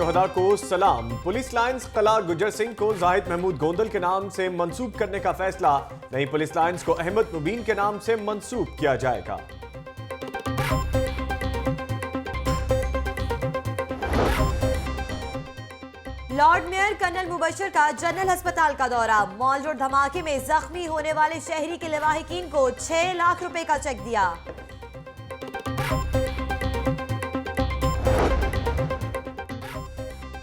शुहदा को सलाम। Police lines कला गुजर सिंह को जाहिद महमूद गोंदल के नाम से मंसूब करने का फैसला। नई पुलिस लाइंस को अहमद मुबीन के नाम से मंसूब किया जाएगा। लॉर्ड मेयर कर्नल मुबशर का जनरल अस्पताल का दौरा। मॉल रोड धमाके में जख्मी होने वाले शहरी के लवाहिकीन को 6 लाख रुपए का चेक दिया।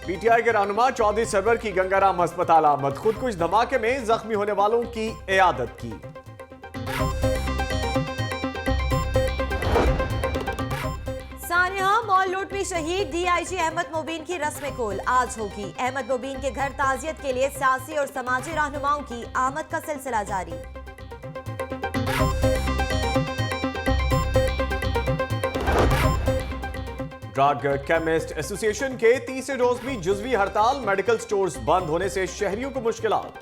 पीटीआई के रहनुमा चौधरी सरवर की गंगाराम अस्पताल आमद। खुदकुश धमाके में जख्मी होने वालों की इयादत की। सानेहा मॉल लूट में शहीद डीआईजी अहमद मुबीन की रस्म कोल आज होगी। अहमद मुबीन के घर ताजियत के लिए सियासी और समाजी रहनुमाओं की आमद का सिलसिला जारी। ड्रग केमिस्ट एसोसिएशन के तीसरे रोज भी जुजवी हड़ताल। मेडिकल स्टोर्स बंद होने से शहरियों को मुश्किलात।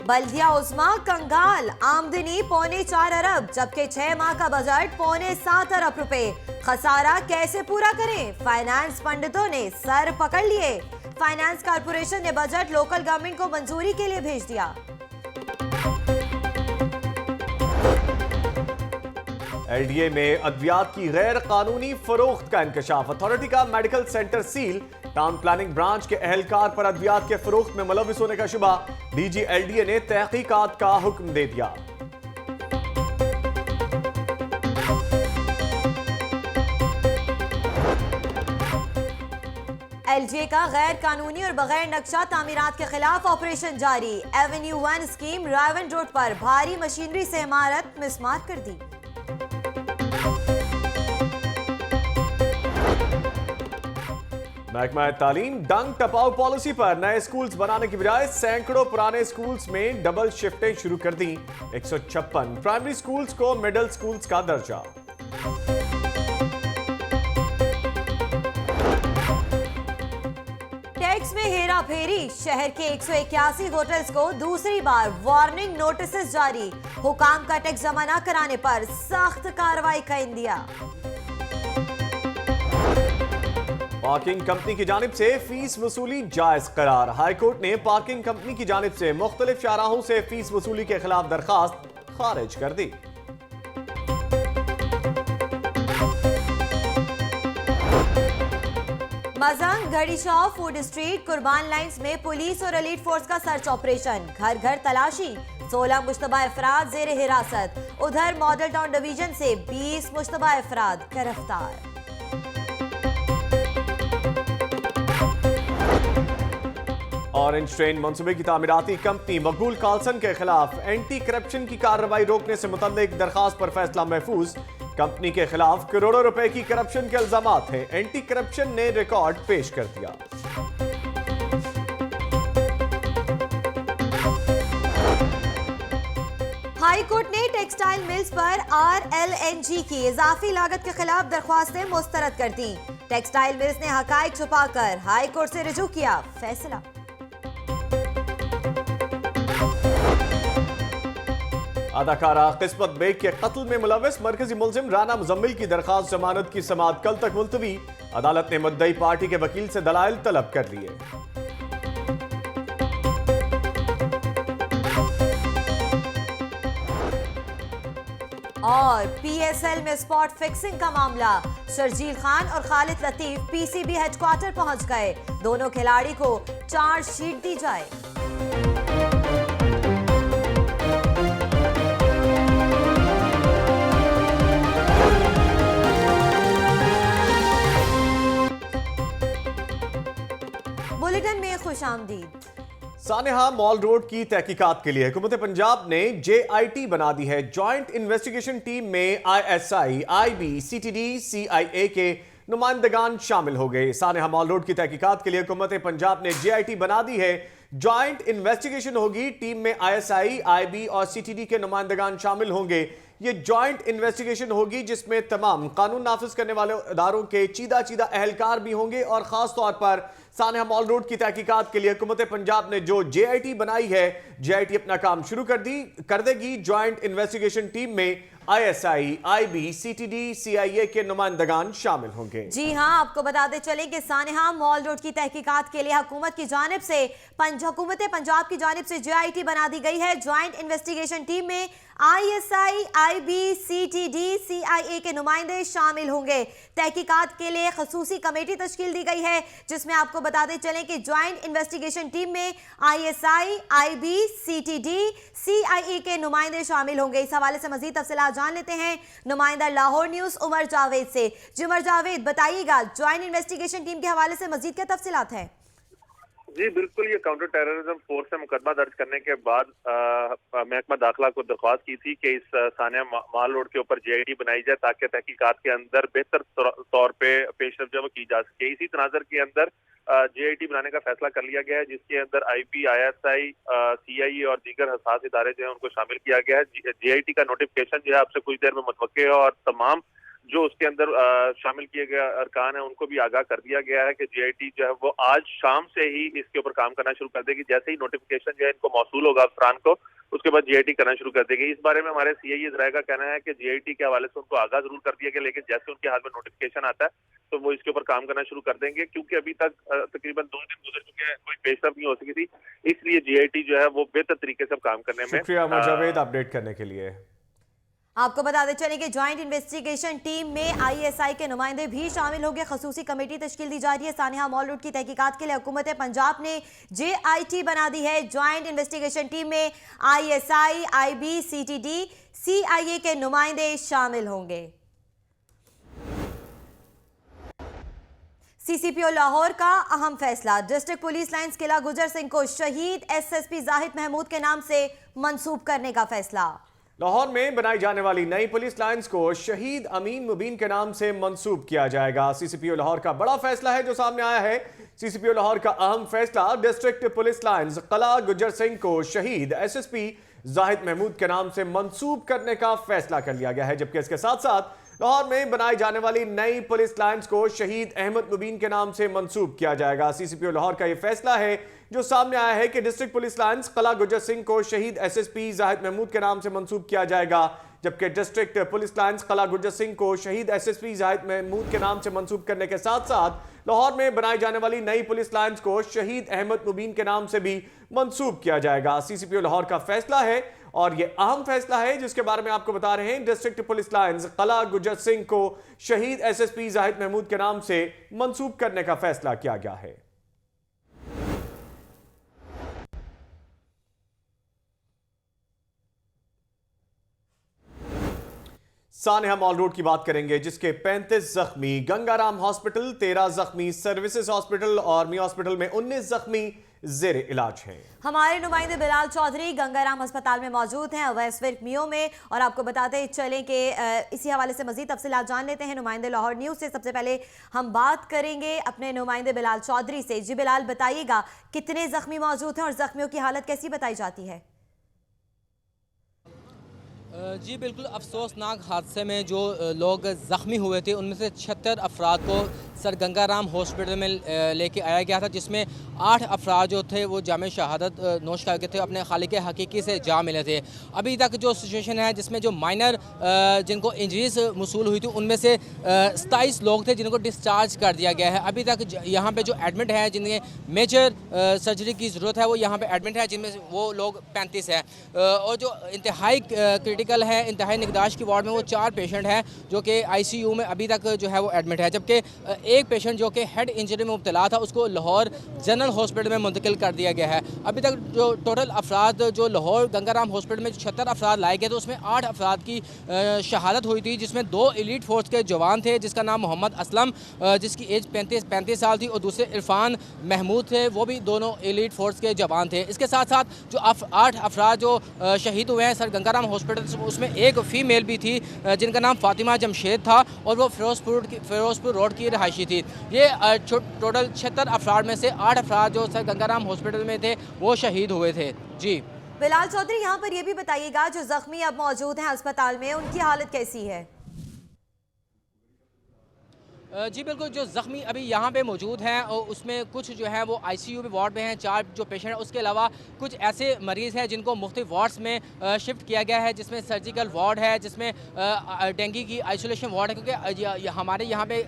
बल्दिया उस्मा कंगाल। आमदनी 4.25 अरब जबकि 6 माह का बजट 7.25 अरब रुपए। खसारा कैसे पूरा करें? फाइनेंस पंडितों ने सर पकड़ लिए। फाइनेंस कारपोरेशन ने बजट लोकल गवर्नमेंट को मंजूरी के लिए भेज दिया। एलडीए में अद्वियात की गैर कानूनी फरोख्त का इंकशाफ। अथॉरिटी का medical centre seal. Town planning branch के अहलकार पर अद्वियात के फरोख्त में मुलविस होने का शुबा। डीजी एलडीए ने तहकीकात का हुक्म दे दिया। एलजीए का गैर कानूनी और बगैर नक्शा तामीरात के खिलाफ ऑपरेशन जारी। एवेन्यू 1 स्कीम रावन रोड पर भारी मशीनरी से इमारत मिसमार कर दी। महकमा तालीम डंग टपाओ पॉलिसी पर नए स्कूल्स बनाने की बजाय सैकड़ों पुराने स्कूल्स में डबल शिफ्टें शुरू कर दी। 156 प्राइमरी स्कूल्स को मिडिल स्कूल्स का दर्जा। टैक्स में हेरा फेरी। शहर के 181 होटल्स को दूसरी बार वार्निंग नोटिस जारी। हुकाम का टैक्स जमा न कराने पर सख्त कार्रवाई का इंदिया। पार्किंग कंपनी की जानिब से फीस वसूली जायज करार। हाईकोर्ट ने पार्किंग कंपनी की जानिब से मुख्तलिफ शाहराहों से फीस वसूली के खिलाफ दरखास्त खारिज कर दी। मजंग घड़ी शॉप फूड स्ट्रीट कुर्बान लाइंस में पुलिस और एलीट फोर्स का सर्च ऑपरेशन। घर घर तलाशी। 16 मुश्तबा अफराद जेर हिरासत। उधर मॉडल टाउन डिवीजन से 20 मुश्तबा अफराद गिरफ्तार। ऑरेंज ट्रेन मंसूबे की तामीराती कंपनी मकबूल कार्लसन के खिलाफ एंटी करप्शन की कार्रवाई रोकने से मुतल्लिक दरखास्त पर फैसला महफूज। कंपनी के खिलाफ करोड़ों रुपए की करप्शन के इल्जामात हैं। एंटी करप्शन ने रिकॉर्ड पेश कर दिया। हाई कोर्ट ने टेक्सटाइल मिल्स पर आरएलएनजी की इजाफी लागत के खिलाफ दरख्वास्तें मुस्तरद कर दी। टेक्सटाइल मिल्स ने हकायक छुपाकर हाई कोर्ट से रुजू किया। फैसला। अदाकारा किस्मत बेग के कत्ल में मुलविस मरकजी मुलजिम राना मुजम्मिल की दरखास्त जमानत की समाअत कल तक मुलतवी। अदालत ने मुद्दई पार्टी के वकील से दलाइल तलब कर लिए। और पीएसएल में स्पॉट फिक्सिंग का मामला। शर्जील खान और खालिद लतीफ पीसीबी हेडक्वार्टर पहुंच गए। दोनों खिलाड़ी को चार्जशीट दी जाए। बुलेटिन में खुशामदीद। सानेहा मॉल रोड की तहकीकात के लिए हुकूमत पंजाब ने JIT बना दी है। ज्वाइंट इन्वेस्टिगेशन टीम में ISI, IB, CTD, CIA के नुमाइंदगान शामिल हो गए। सानेहा मॉल रोड की तहकीकात के लिए हुकूमत पंजाब ने JIT बना दी है। ज्वाइंट इन्वेस्टिगेशन होगी। टीम में ISI, IB और CTD के नुमाइंदगान शामिल होंगे। ये ज्वाइंट इन्वेस्टिगेशन होगी जिसमें तमाम कानून नाफिज करने वाले इदारों के चीदा अहलकार भी होंगे और खास तौर पर सानेहा मॉल रोड की तहकीकात के लिए हुकूमत पंजाब ने जो JIT बनाई है, JIT अपना काम शुरू कर देगी। ज्वाइंट इन्वेस्टिगेशन टीम में ISI, IB, CTD, CIA के नुमाइंदगान शामिल होंगे। जी हां, आपको बताते चलें कि सानेहा मॉल रोड की तहकीकात के लिए हुकूमत की जानिब से हुकूमत पंजाब की जानिब से JIT बना दी गई है। ज्वाइंट इन्वेस्टिगेशन टीम में ISI, IB, CTD, CIA के नुमाइंदे शामिल होंगे। तहकीकात के लिए खसूसी कमेटी तश्कील दी गई है, जिसमें आपको बताते चलें कि ज्वाइंट इन्वेस्टिगेशन टीम में ISI, IB, CTD, CIA के नुमाइंदे शामिल होंगे। इस हवाले से मजीद तफसीलात जान लेते हैं नुमाइंदा लाहौर न्यूज उमर जावेद से। जी उमर जावेद, बताइएगा ज्वाइंट इन्वेस्टिगेशन टीम के हवाले से मजीद क्या तफसीलात है? जी बिल्कुल, ये काउंटर टेररिज्म फोर्स से मुकदमा दर्ज करने के बाद महकमा दाखिला को दरख्वास्त की थी कि इस सानिया माल रोड के ऊपर JIT बनाई जाए ताकि तहकीकात के अंदर बेहतर तौर पे पेशरफ जो की जा सके। इसी तनाजर के अंदर JIT बनाने का फैसला कर लिया गया है, जिसके अंदर IB, ISI, CIA और दीगर हसास इदारे जो है उनको शामिल किया गया है। JIT का नोटिफिकेशन जो है आपसे कुछ देर में मुतवक्के है और तमाम जो उसके अंदर शामिल किए गए अरकान है उनको भी आगाह कर दिया गया है कि JIT जो है वो आज शाम से ही इसके ऊपर काम करना शुरू कर देगी। जैसे ही नोटिफिकेशन जो है इनको मौसूल होगा अफसरान को, उसके बाद JIT करना शुरू कर देगी। इस बारे में हमारे CI इजराय का कहना है कि JIT के हवाले से उनको आगाह जरूर कर दिया गया, लेकिन जैसे उनके हाथ में नोटिफिकेशन आता है तो वो इसके ऊपर काम करना शुरू कर देंगे, क्योंकि अभी तक तकरीबन 2 दिन गुजर चुके हैं, कोई पेशरफ नहीं हो सकी थी। इसलिए JIT जो है वो बेहतर तरीके से काम करने में। शुक्रिया मुजावेद अपडेट करने के लिए। आपको बताते चले कि ज्वाइंट इन्वेस्टिगेशन टीम में ISI के नुमाइंदे भी शामिल होंगे। खसूसी कमेटी तश्कील दी जा रही है। सानिहा मॉल रोड की तहकीकात के लिए हुकूमत पंजाब ने JIT बना दी है। ज्वाइंट इन्वेस्टिगेशन टीम में ISI, IB, CTD, CIA के नुमाइंदे शामिल होंगे। CCPO लाहौर का अहम फैसला, डिस्ट्रिक्ट पुलिस लाइन्स किला गुजर सिंह को शहीद SSP जाहिद महमूद के नाम से मंसूब करने का फैसला। लाहौर में बनाई जाने वाली नई पुलिस लाइंस को शहीद अमीन मुबीन के नाम से मंसूब किया जाएगा। CCPO लाहौर का बड़ा फैसला है जो सामने आया है। CCPO लाहौर का अहम फैसला, डिस्ट्रिक्ट पुलिस लाइंस किला गुजर सिंह को शहीद SSP जाहिद महमूद के नाम से मंसूब करने का फैसला कर लिया गया है, जबकि इसके साथ साथ लाहौर में बनाई जाने वाली नई पुलिस लाइंस को शहीद अहमद मुबीन के नाम से मंसूब किया जाएगा। CCPO लाहौर का यह फैसला है जो सामने आया है कि डिस्ट्रिक्ट पुलिस लाइंस किला गुजर सिंह को शहीद SSP जाहिद महमूद के नाम से मंसूब किया जाएगा, जबकि डिस्ट्रिक्ट पुलिस लाइंस किला गुजर सिंह को शहीद SSP जाहिद महमूद के नाम से मंसूब करने के साथ साथ लाहौर में बनाई जाने वाली नई पुलिस लाइंस को शहीद अहमद मुबीन के नाम से भी मंसूब किया जाएगा। CCPO लाहौर का फैसला है और यह अहम फैसला है जिसके बारे में आपको बता रहे हैं। डिस्ट्रिक्ट पुलिस लाइंस किला गुजर सिंह को शहीद SSP जाहिद महमूद के नाम से मंसूब करने का फैसला किया गया है। सानिहा मॉल रोड की बात करेंगे, जिसके 35 जख्मी, गंगाराम हॉस्पिटल 13 जख्मी, सर्विसेज हॉस्पिटल और मी हॉस्पिटल में 19 जख्मी जेर इलाज हैं। हमारे नुमाइंदे बिलाल चौधरी गंगाराम अस्पताल में मौजूद हैं, वेस्टविक मियो में, और आपको बताते चलें कि इसी हवाले से मजीद तफसीलात जान लेते हैं नुमाइंदे लाहौर न्यूज़ से। सबसे पहले हम बात करेंगे अपने नुमाइंदे बिलाल चौधरी से। जी बिलाल, बताइएगा कितने जख्मी मौजूद हैं और जख्मियों की हालत कैसी बताई जाती है? जी बिल्कुल, अफसोसनाक हादसे में जो लोग ज़ख्मी हुए थे उनमें से 76 अफराद को सर गंगाराम हॉस्पिटल में लेके आया गया था, जिसमें 8 अफराद जो थे वो जामे शहादत नोश कर गए थे, अपने खालिक हकीकी से जा मिले थे। अभी तक जो सिचुएशन है जिसमें जो माइनर जिनको इंजरीज मसूल हुई थी उनमें से 27 लोग थे जिनको डिस्चार्ज कर दिया गया है। अभी तक यहाँ पे जो एडमिट है जिन्हें मेजर सर्जरी की ज़रूरत है वो यहाँ पे एडमिट है, जिनमें वो लोग 35 हैं, और जो इंतहाई क्रिटिकल है, इंतहाई निगहदाश्त की वार्ड में वो 4 पेशेंट हैं जो कि ICU में अभी तक जो है वो एडमिट है, जबकि एक पेशेंट जो कि हेड इंजरी में मुब्तला था उसको लाहौर जनरल हॉस्पिटल में मुंतकिल कर दिया गया है। अभी तक जो टोटल अफराद जो लाहौर गंगाराम हॉस्पिटल में 76 अफराद लाए गए थे उसमें 8 अफराद की शहादत हुई थी, जिसमें 2 एलीट फोर्स के जवान थे, जिसका नाम मोहम्मद असलम जिसकी एज 35 साल थी, और दूसरे इरफान महमूद थे, वो भी दोनों एलीट फोर्स के जवान थे। इसके साथ साथ जो 8 अफराद जो शहीद हुए हैं सर गंगाराम हॉस्पिटल, उसमें एक फ़ीमेल भी थी जिनका नाम फातिमा जमशेद था और वो फिरोजपुर रोड की रहायशी थी। ये टोटल 76 अफराद में से 8 अफराद जो सर गंगाराम हॉस्पिटल में थे वो शहीद हुए थे। जी बिलाल चौधरी, यहाँ पर यह भी बताइएगा जो जख्मी अब मौजूद हैं अस्पताल में उनकी हालत कैसी है? जी बिल्कुल, जो ज़ख्मी अभी यहाँ पे मौजूद हैं और उसमें कुछ जो है वो आईसीयू में वार्ड में हैं, 4 जो पेशेंट हैं। उसके अलावा कुछ ऐसे मरीज़ हैं जिनको मुख्तलिफ वार्ड्स में शिफ्ट किया गया है, जिसमें सर्जिकल वार्ड है, जिसमें डेंगू की आइसोलेशन वार्ड है, क्योंकि हमारे यहाँ पे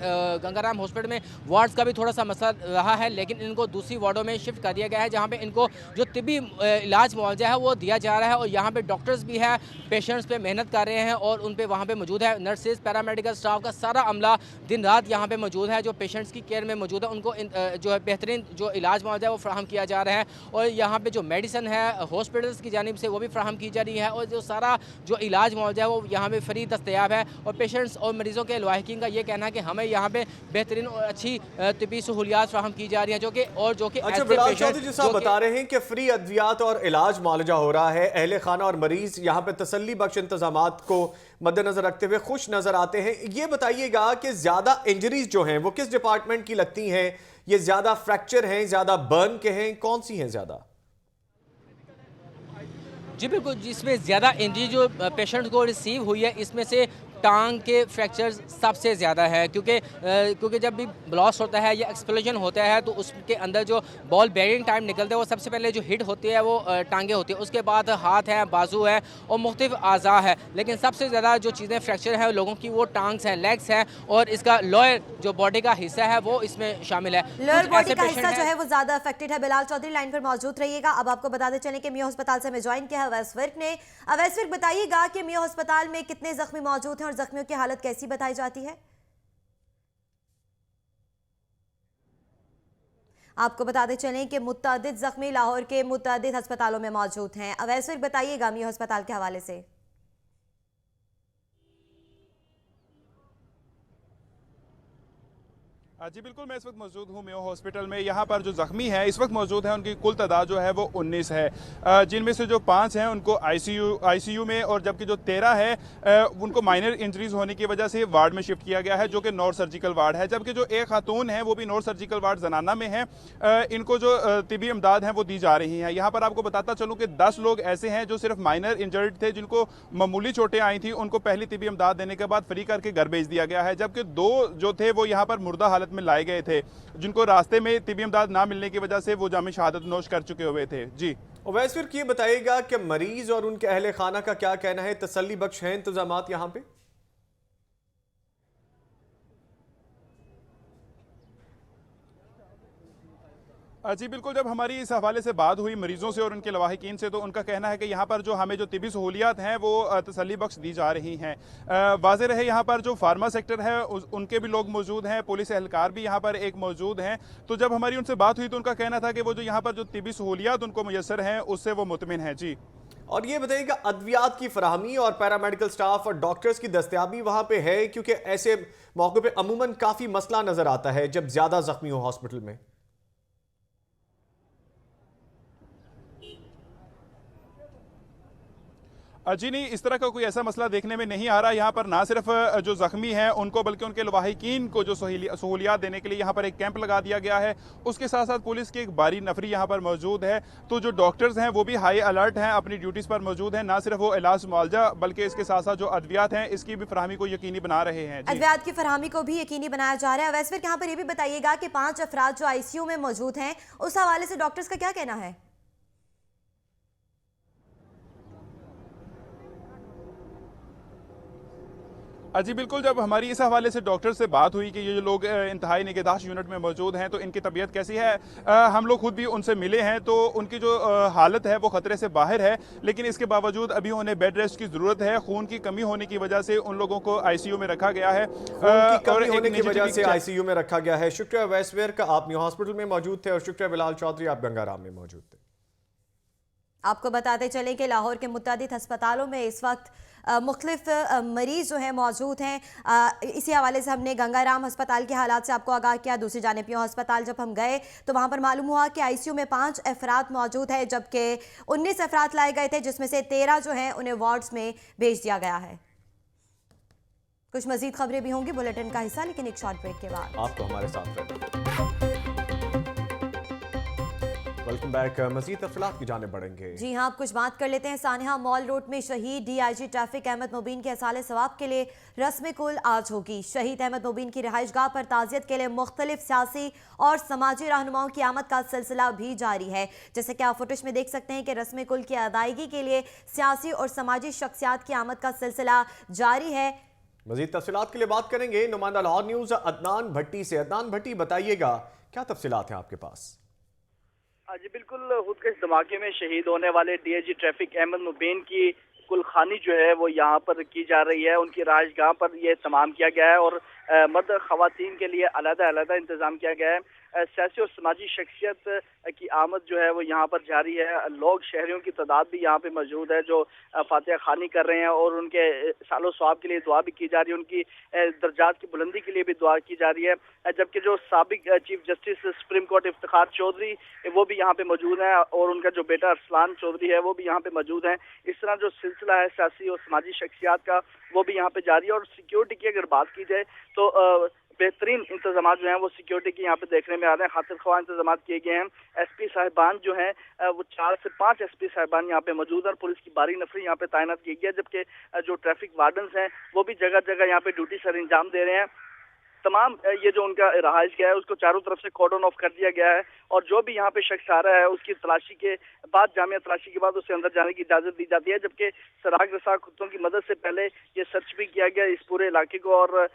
गंगाराम हॉस्पिटल में वार्ड्स का भी थोड़ा सा मसला रहा है, लेकिन इनको दूसरी वार्डों में शिफ्ट कर दिया गया है, जहाँ पर इनको जो तिब्बी इलाज मुआवजा है वो दिया जा रहा है। और यहाँ पर डॉक्टर्स भी हैं, पेशेंट्स पे मेहनत कर रहे हैं और उन पर वहाँ पर मौजूद है नर्सेज, पैरामेडिकल स्टाफ का सारा अमला दिन रात यहाँ पे मौजूद है, जो पेशेंट्स की केयर में मौजूद है। उनको जो है बेहतरीन जो इलाज मुआवजा है वो फ्राहम किया जा रहा है। और यहाँ पे जो मेडिसिन है हॉस्पिटल्स की जानिब से वो भी फ्राहम की जा रही है, और जो सारा जो इलाज मुआवजा है वो यहाँ पे फ्री दस्तयाब है। और पेशेंट्स और मरीज़ों के लवाहिकीन का ये कहना है कि हमें यहाँ पे बेहतरीन और अच्छी तिब्बी सहूलियात फ्राहम की जा रही हैं, जो कि अच्छा, बिलाल चौधरी जी साहब बता रहे हैं कि फ्री अद्वियात और इलाज मुआवजा हो रहा है। अहले खाना और मरीज यहाँ पे तसल्ली बख्श इंतजामात को मद्देनजर रखते हुए खुश नजर आते हैं। ये बताइएगा कि ज्यादा इंजरीज जो हैं वो किस डिपार्टमेंट की लगती हैं? ये ज्यादा फ्रैक्चर हैं, ज्यादा बर्न के हैं, कौन सी हैं ज्यादा? जी बिल्कुल, जिसमें ज़्यादा इंजरी जो पेशेंट को रिसीव हुई है, इसमें से टांग के फ्रैक्चर्स सबसे ज़्यादा है, क्योंकि जब भी ब्लास्ट होता है या एक्सप्लोजन होता है तो उसके अंदर जो बॉल बेरिंग टाइम निकलता है वो सबसे पहले जो हिट होती है वो टांगे होती है, उसके बाद हाथ है, बाजू है और मुख्तलिफ आज़ा है। लेकिन सबसे ज़्यादा जो चीज़ें फ्रैक्चर है लोगों की वो टांग्स हैं, लेग्स हैं, और इसका लोअर जो बॉडी का हिस्सा है वो इसमें शामिल है। लोअर बॉडी का हिस्सा जो है वो ज्यादा अफेक्टेड है। बिलाल चौधरी लाइन पर मौजूद रहिएगा। अब आपको बताते चलें कि मियो अस्पताल से हमें ज्वाइन किया है अवैस विर्क ने। अवैस विर्क, बताइएगा कि मियो अस्पताल में कितने जख्मी मौजूद हैं और जख्मियों की हालत कैसी बताई जाती है? आपको बताते चलें कि मुत्तअद्दिद जख्मी लाहौर के मुत्तअद्दिद अस्पतालों में मौजूद हैं। अवैस विर्क, बताइएगा मियो अस्पताल के हवाले से। जी बिल्कुल, मैं इस वक्त मौजूद हूँ मेयो हॉस्पिटल में। यहाँ पर जो जख्मी है इस वक्त मौजूद है, उनकी कुल तादाद जो है वो 19 है, जिनमें से जो 5 हैं उनको आईसीयू में, और जबकि जो 13 है उनको माइनर इंजरीज होने की वजह से वार्ड में शिफ्ट किया गया है, जो कि नॉन सर्जिकल वार्ड है। जबकि जो एक खातून है वो भी नॉन सर्जिकल वार्ड जनाना में है, इनको जो तिबी इमदाद है वो दी जा रही हैं। यहाँ पर आपको बताता चलूँ कि 10 लोग ऐसे हैं जो सिर्फ माइनर इंजर्ड थे, जिनको मामूली चोटें आई थी, उनको पहली तिबी इमदाद देने के बाद फ्री करके घर भेज दिया गया है। जबकि 2 जो थे वो यहाँ पर मुर्दा हालत में लाए गए थे, जिनको रास्ते में तिबी इमदाद ना मिलने की वजह से वो जामे शहादत नोश कर चुके हुए थे। जी वैसे फिर ये बताइएगा कि मरीज और उनके अहले खाना का क्या कहना है? तसल्ली बख्श हैं इंतजामात यहाँ पे? जी बिल्कुल, जब हमारी इस हवाले से बात हुई मरीजों से और उनके लवाहिकीन से, तो उनका कहना है कि यहाँ पर जो हमें जो तिबी सहूलियात हैं वो तसल्ली बख्श दी जा रही हैं। वाज़ेह रहे यहाँ पर जो फार्मा सेक्टर है उनके भी लोग मौजूद हैं, पुलिस एहलकार भी यहाँ पर एक मौजूद हैं। तो जब हमारी उनसे बात हुई तो उनका कहना था कि वो जो यहाँ पर जो तिबी सहूलियात उनको मुयस्सर हैं उससे वो मुतमिन हैं। जी और ये बताइएगा अद्वियात की फराहमी और पैरामेडिकल स्टाफ और डॉक्टर्स की दस्तयाबी वहां पे है? क्योंकि ऐसे मौके पे अमूमन काफी मसला नजर आता है जब ज्यादा जख्मी हो हॉस्पिटल में। जी नहीं, इस तरह का कोई ऐसा मसला देखने में नहीं आ रहा। यहाँ पर ना सिर्फ जो जख्मी हैं उनको बल्कि उनके लवाहिकीन को जो सहूलियात देने के लिए यहाँ पर एक कैंप लगा दिया गया है। उसके साथ साथ पुलिस की एक बारी नफरी यहाँ पर मौजूद है। तो जो डॉक्टर्स हैं वो भी हाई अलर्ट हैं, अपनी ड्यूटीज़ पर मौजूद हैं। ना सिर्फ वो इलाज मुआवजा बल्कि इसके साथ साथ जो अद्वियात हैं इसकी भी फराहमी को यकीनी बना रहे हैं। अद्वियात की फराहमी को भी यकीनी बनाया जा रहा है। वैसे यहाँ पर ये भी बताइएगा कि 5 अफराद जो आईसीयू में मौजूद हैं, उस हवाले से डॉक्टर्स का क्या कहना है? जी बिल्कुल, जब हमारी इस हवाले से डॉक्टर से बात हुई कि ये जो लोग इंतहाई निगहदाश्त यूनिट में मौजूद हैं तो इनकी तबीयत कैसी है, हम लोग खुद भी उनसे मिले हैं तो उनकी जो हालत है वो ख़तरे से बाहर है, लेकिन इसके बावजूद अभी उन्हें बेड रेस्ट की ज़रूरत है। खून की कमी होने की वजह से उन लोगों को आईसीयू में रखा गया है। खून की कमी होने की वजह से आईसीयू में रखा गया है। शुक्रिया वैस विर्क, आप न्यू हॉस्पिटल में मौजूद थे, और शुक्रिया बिलाल चौधरी, आप गंगाराम में मौजूद थे। आपको बताते चलें कि लाहौर के मुतादिद अस्पतालों में इस वक्त मुख्तलिफ मरीज़ जो हैं मौजूद हैं। इसी हवाले से हमने गंगाराम अस्पताल के हालात से आपको आगाह किया। दूसरी जानिब मियो अस्पताल जब हम गए तो वहाँ पर मालूम हुआ कि आईसीयू में 5 अफराद मौजूद है, जबकि 19 अफराद लाए गए थे, जिसमें से 13 जो हैं उन्हें वार्ड्स में भेज दिया गया है। कुछ मजीद खबरें भी होंगी बुलेटिन का हिस्सा, लेकिन एक शॉर्ट ब्रेक के बाद। आपको हमारे साथ रहना। Welcome back. मजीद तफसीलात की जाने बढ़ेंगे। जी हाँ, अब कुछ बात कर लेते हैं। सानिहा मॉल रोड में शहीद DIG ट्रैफिक अहमद मुबीन के असाले सवाब के लिए रस्म कुल आज होगी। शहीद अहमद मुबीन की रिहाइशगाह पर ताज़ियत के लिए मुख्तलिफ सियासी और समाजी रहनुमाओं की आमद का सिलसिला भी जारी है। जैसे कि आप फुटेज में देख सकते हैं कि रस्म कुल की अदायगी के लिए सियासी और समाजी शख्सियात की आमद का सिलसिला जारी है। मजीद तफसीलात के लिए बात करेंगे नुमाइंदा लाहौर न्यूज़ अदनान भट्टी से। अदनान भट्टी, बताइएगा क्या तफसीलात हैं आपके पास? जी बिल्कुल, खुदकश धमाके में शहीद होने वाले DIG ट्रैफिक अहमद मुबीन की कुलखानी जो है वो यहाँ पर की जा रही है। उनकी राजगाह पर यह तमाम किया गया है और मर्द खवातीन के लिए अलग-अलग इंतजाम किया गया है। सियासी और समाजी शख्सियत की आमद जो है वो यहाँ पर जारी है। लोग, शहरियों की तादाद भी यहाँ पे मौजूद है जो फातिहा खानी कर रहे हैं और उनके सालो सवाब के लिए दुआ भी की जा रही है। उनकी दर्जात की बुलंदी के लिए भी दुआ की जा रही है। जबकि जो साबिक chief justice supreme court Iftikhar Chaudhry वो भी यहाँ पे मौजूद हैं और उनका जो बेटा अरसलान चौधरी है वो भी यहाँ पे मौजूद है। इस तरह जो सिलसिला है सियासी और समाजी शख्सियात का वो भी यहाँ पे जारी है। और सिक्योरिटी की अगर बात की जाए तो बेहतरीन इंतजाम जो हैं वो सिक्योरिटी के यहाँ पे देखने में आ रहे हैं। खातिर ख्वाह इंतजाम किए गए हैं। SP साहिबान जो हैं वो 4 से 5 SP साहिबान यहाँ पे मौजूद है और पुलिस की बारी नफरी यहाँ पे तैनात की गई है। जबकि जो ट्रैफिक वार्डन्स हैं वो भी जगह जगह यहाँ पे ड्यूटी सर अंजाम दे रहे हैं। तमाम ये जो उनका रहाइश गया है उसको चारों तरफ से कॉर्डन ऑफ कर दिया गया है और जो भी यहाँ पे शख्स आ रहा है उसकी तलाशी के बाद, जामिया तलाशी के बाद उसे अंदर जाने की इजाजत दी जाती है। जबकि सराग रसा कुत्तों की मदद से पहले ये सर्च भी किया गया इस पूरे इलाके को और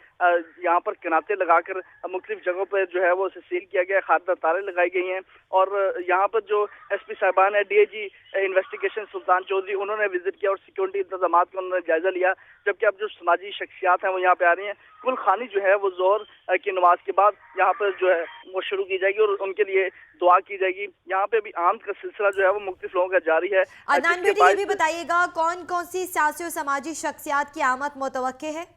यहाँ पर किनाते लगाकर मुख्तलिफ जगहों पर जो है वो उसे सील किया गया, खारदार तारे लगाई गई हैं। और यहाँ पर जो SP साहिबान है DIG इन्वेस्टिगेशन सुल्तान चौधरी, उन्होंने विजिट किया और सिक्योरिटी इंतजाम का उन्होंने जायजा लिया। जबकि अब जो समाजी शख्सियात हैं वो यहाँ पे आ रही हैं। कुल खानी जो है वो जोहर की नमाज के बाद यहाँ पर जो है वो शुरू की जाएगी और उनके लिए दुआ की जाएगी। यहाँ पे भी आमद का सिलसिला जो है वो मुख्तलिफ लोगों का जारी है। अदनान बेटी, ये भी बताइएगा कौन कौन सी सियासी और समाजी शख्सियात की आमद मुतवक्के है?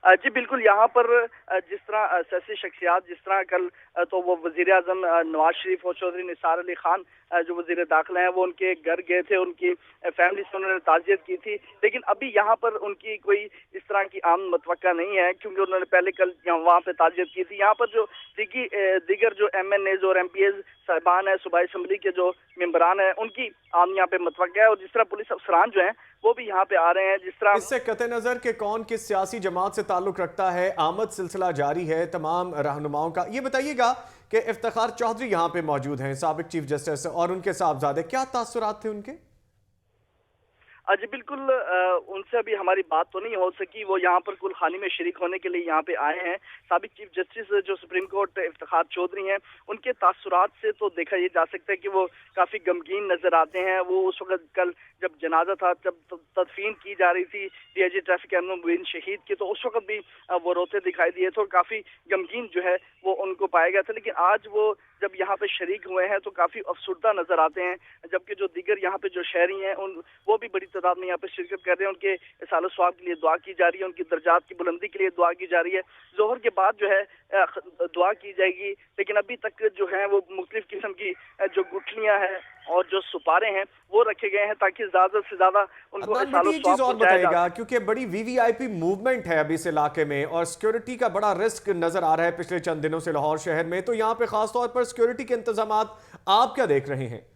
जी बिल्कुल, यहाँ पर जिस तरह सियासी शख्सियात, जिस तरह कल तो वो वजीर आजम नवाज शरीफ और चौधरी निसार अली खान जो वजीर दाखिला हैं वो उनके घर गए थे, उनकी फैमिली से उन्होंने ताज़ियत की थी। लेकिन अभी यहाँ पर उनकी कोई इस तरह की आम मतवक्का नहीं है क्योंकि उन्होंने पहले कल वहाँ पे ताज़ियत की थी। यहाँ पर जो दीगर जो MNAs और MPs साहिबान है, सूबाई असम्बली के जो मेंबरान हैं, उनकी आम यहाँ पे मतवक्का है। और जिस तरह पुलिस अफसरान जो हैं वो भी यहाँ पे आ रहे हैं। जिस तरह इससे कतई नजर के कौन किस सियासी जमात से ताल्लुक रखता है, आमद सिलसिला जारी है तमाम रहनुमाओं का। ये बताइएगा कि इफ्तिखार चौधरी यहाँ पे मौजूद हैं, साबिक चीफ जस्टिस, और उनके साहबजादे, क्या तासुरात थे उनके? जी बिल्कुल, उनसे अभी हमारी बात तो नहीं हो सकी। वो यहाँ पर कुलखानी में शरीक होने के लिए यहाँ पे आए हैं। साबिक चीफ जस्टिस जो सुप्रीम कोर्ट इफ्तिखार चौधरी हैं, उनके तासुरात से तो देखा ये जा सकता है कि वो काफ़ी गमगीन नजर आते हैं। वो उस वक्त कल जब जनाजा था, जब तदफीन की जा रही थी DIG ट्रैफिक अहमद मुबीन शहीद की, तो उस वक्त भी वो रोते दिखाई दिए थे और काफ़ी गमगीन जो है वो उनको पाया गया था। लेकिन आज वो जब यहाँ पे शरीक हुए हैं तो काफ़ी अफसुर्दा नजर आते हैं। जबकि जो दीगर यहाँ पे जो शहरी हैं वो भी बड़ी तादाद में यहाँ पे शिरकत कर रहे हैं। उनके सालो सवाब के लिए दुआ की जा रही है, उनकी दर्जात की बुलंदी के लिए दुआ की जा रही है। जोहर के बाद जो है दुआ की जाएगी। लेकिन अभी तक जो है वो मुख्तलिफ किस्म की जो गुठलियाँ हैं और जो सुपारे हैं वो रखे गए हैं ताकि ज्यादा से ज्यादा उनको चीज और बताइएगा, क्योंकि बड़ी VVIP मूवमेंट है अभी इस इलाके में और सिक्योरिटी का बड़ा रिस्क नजर आ रहा है पिछले चंद दिनों से लाहौर शहर में, तो यहाँ पे खासतौर पर सिक्योरिटी के इंतजाम आप क्या देख रहे हैं?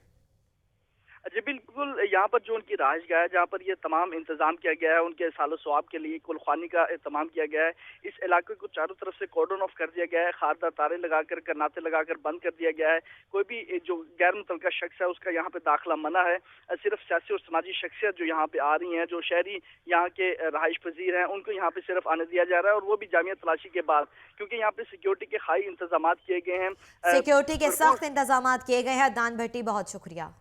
जी बिल्कुल, यहाँ पर जो उनकी राजगाह है जहाँ पर ये तमाम इंतजाम किया गया है, उनके सालो सवाब के लिए कुलखानी का इत्माम किया गया है। इस इलाके को चारों तरफ से कॉर्डन ऑफ कर दिया गया है, खारदार तारे लगाकर, करनाते लगाकर बंद कर दिया गया है। कोई भी जो गैर मुतलका शख्स है उसका यहाँ पे दाखिला मना है। सिर्फ सियासी और समाजी शख्सियत जो यहाँ पे आ रही हैं, जो शहरी यहाँ के रहाइश पजीर हैं, उनको यहाँ पे सिर्फ आने दिया जा रहा है और वो भी जामिया तलाशी के बाद, क्योंकि यहाँ पे सिक्योरिटी के हाई इंतजाम किए गए हैं। सिक्योरिटी के सख्त इंतजाम किए गए हैं। अदनान भट्टी, बहुत शुक्रिया।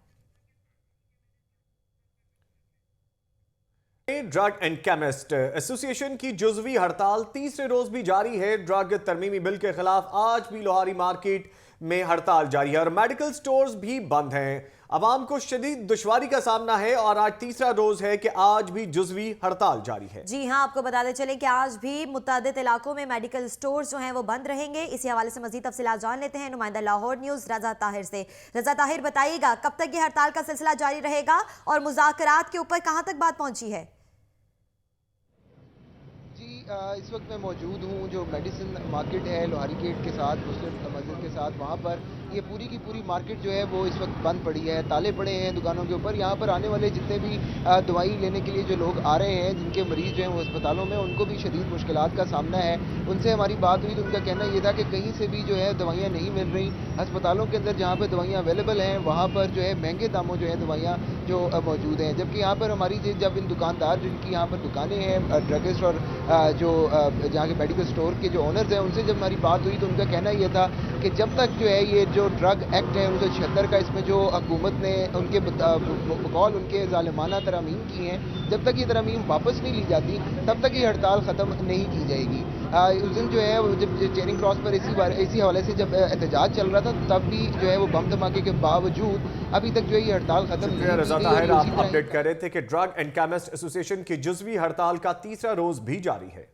ड्रग एंड केमिस्ट एसोसिएशन की जुज़वी हड़ताल तीसरे रोज भी जारी है। ड्रग तरमीमी बिल के खिलाफ आज भी लोहारी मार्केट में हड़ताल जारी है और मेडिकल स्टोर्स भी बंद हैं। अवाम को शदीद दुश्वारी का सामना है और आज तीसरा रोज है कि आज भी जुज़वी हड़ताल जारी है। जी हाँ, आपको बताते चले कि आज भी मुतादिद इलाकों में मेडिकल स्टोर्स जो हैं वो बंद रहेंगे। इसी हवाले से मजीद तफसीलात जान लेते हैं नुमाइंदा लाहौर न्यूज़ रजा ताहिर से। रजा ताहिर, बताइएगा कब तक ये हड़ताल का सिलसिला जारी रहेगा और मुज़ाकरात के ऊपर कहाँ तक बात पहुंची है? इस वक्त मैं मौजूद हूँ जो मेडिसिन मार्केट है लोहारी गेट के साथ मुस्लिम मस्जिद के साथ, वहाँ पर ये पूरी की पूरी मार्केट जो है वो इस वक्त बंद पड़ी है, ताले पड़े हैं दुकानों के ऊपर। यहाँ पर आने वाले जितने भी दवाई लेने के लिए जो लोग आ रहे हैं, जिनके मरीज जो हैं वो अस्पतालों में, उनको भी शदीद मुश्किलात का सामना है। उनसे हमारी बात हुई तो उनका कहना ये था कि कहीं से भी जो है दवाइयाँ नहीं मिल रही। अस्पतालों के अंदर जहाँ पर दवाइयाँ अवेलेबल हैं वहाँ पर जो है महंगे दामों जो है दवाइयाँ जो मौजूद हैं, जबकि यहाँ पर हमारी जब इन दुकानदार जिनकी यहाँ पर दुकानें हैं ड्रगिस्ट और जो जहाँ के मेडिकल स्टोर के जो ओनर्स हैं, उनसे जब हमारी बात हुई तो उनका कहना ये था कि जब तक जो है ये जो ड्रग एक्ट है 1976 का, इसमें जो हुकूमत ने उनके बकौल उनके ज़ालिमाना तरमीम की हैं, जब तक ये तरमीम वापस नहीं ली जाती तब तक ये हड़ताल ख़त्म नहीं की जाएगी। उस दिन जो है जब चेरिंग क्रॉस पर इसी हवाले से जब एहतजाज चल रहा था, तब भी जो है वो बम धमाके के बावजूद अभी तक जो है ये हड़ताल खत्म नहीं हुई। आप अपडेट कर रहे थे कि ड्रग एंड केमिस्ट एसोसिएशन की जुज़वी हड़ताल का तीसरा रोज भी जारी है।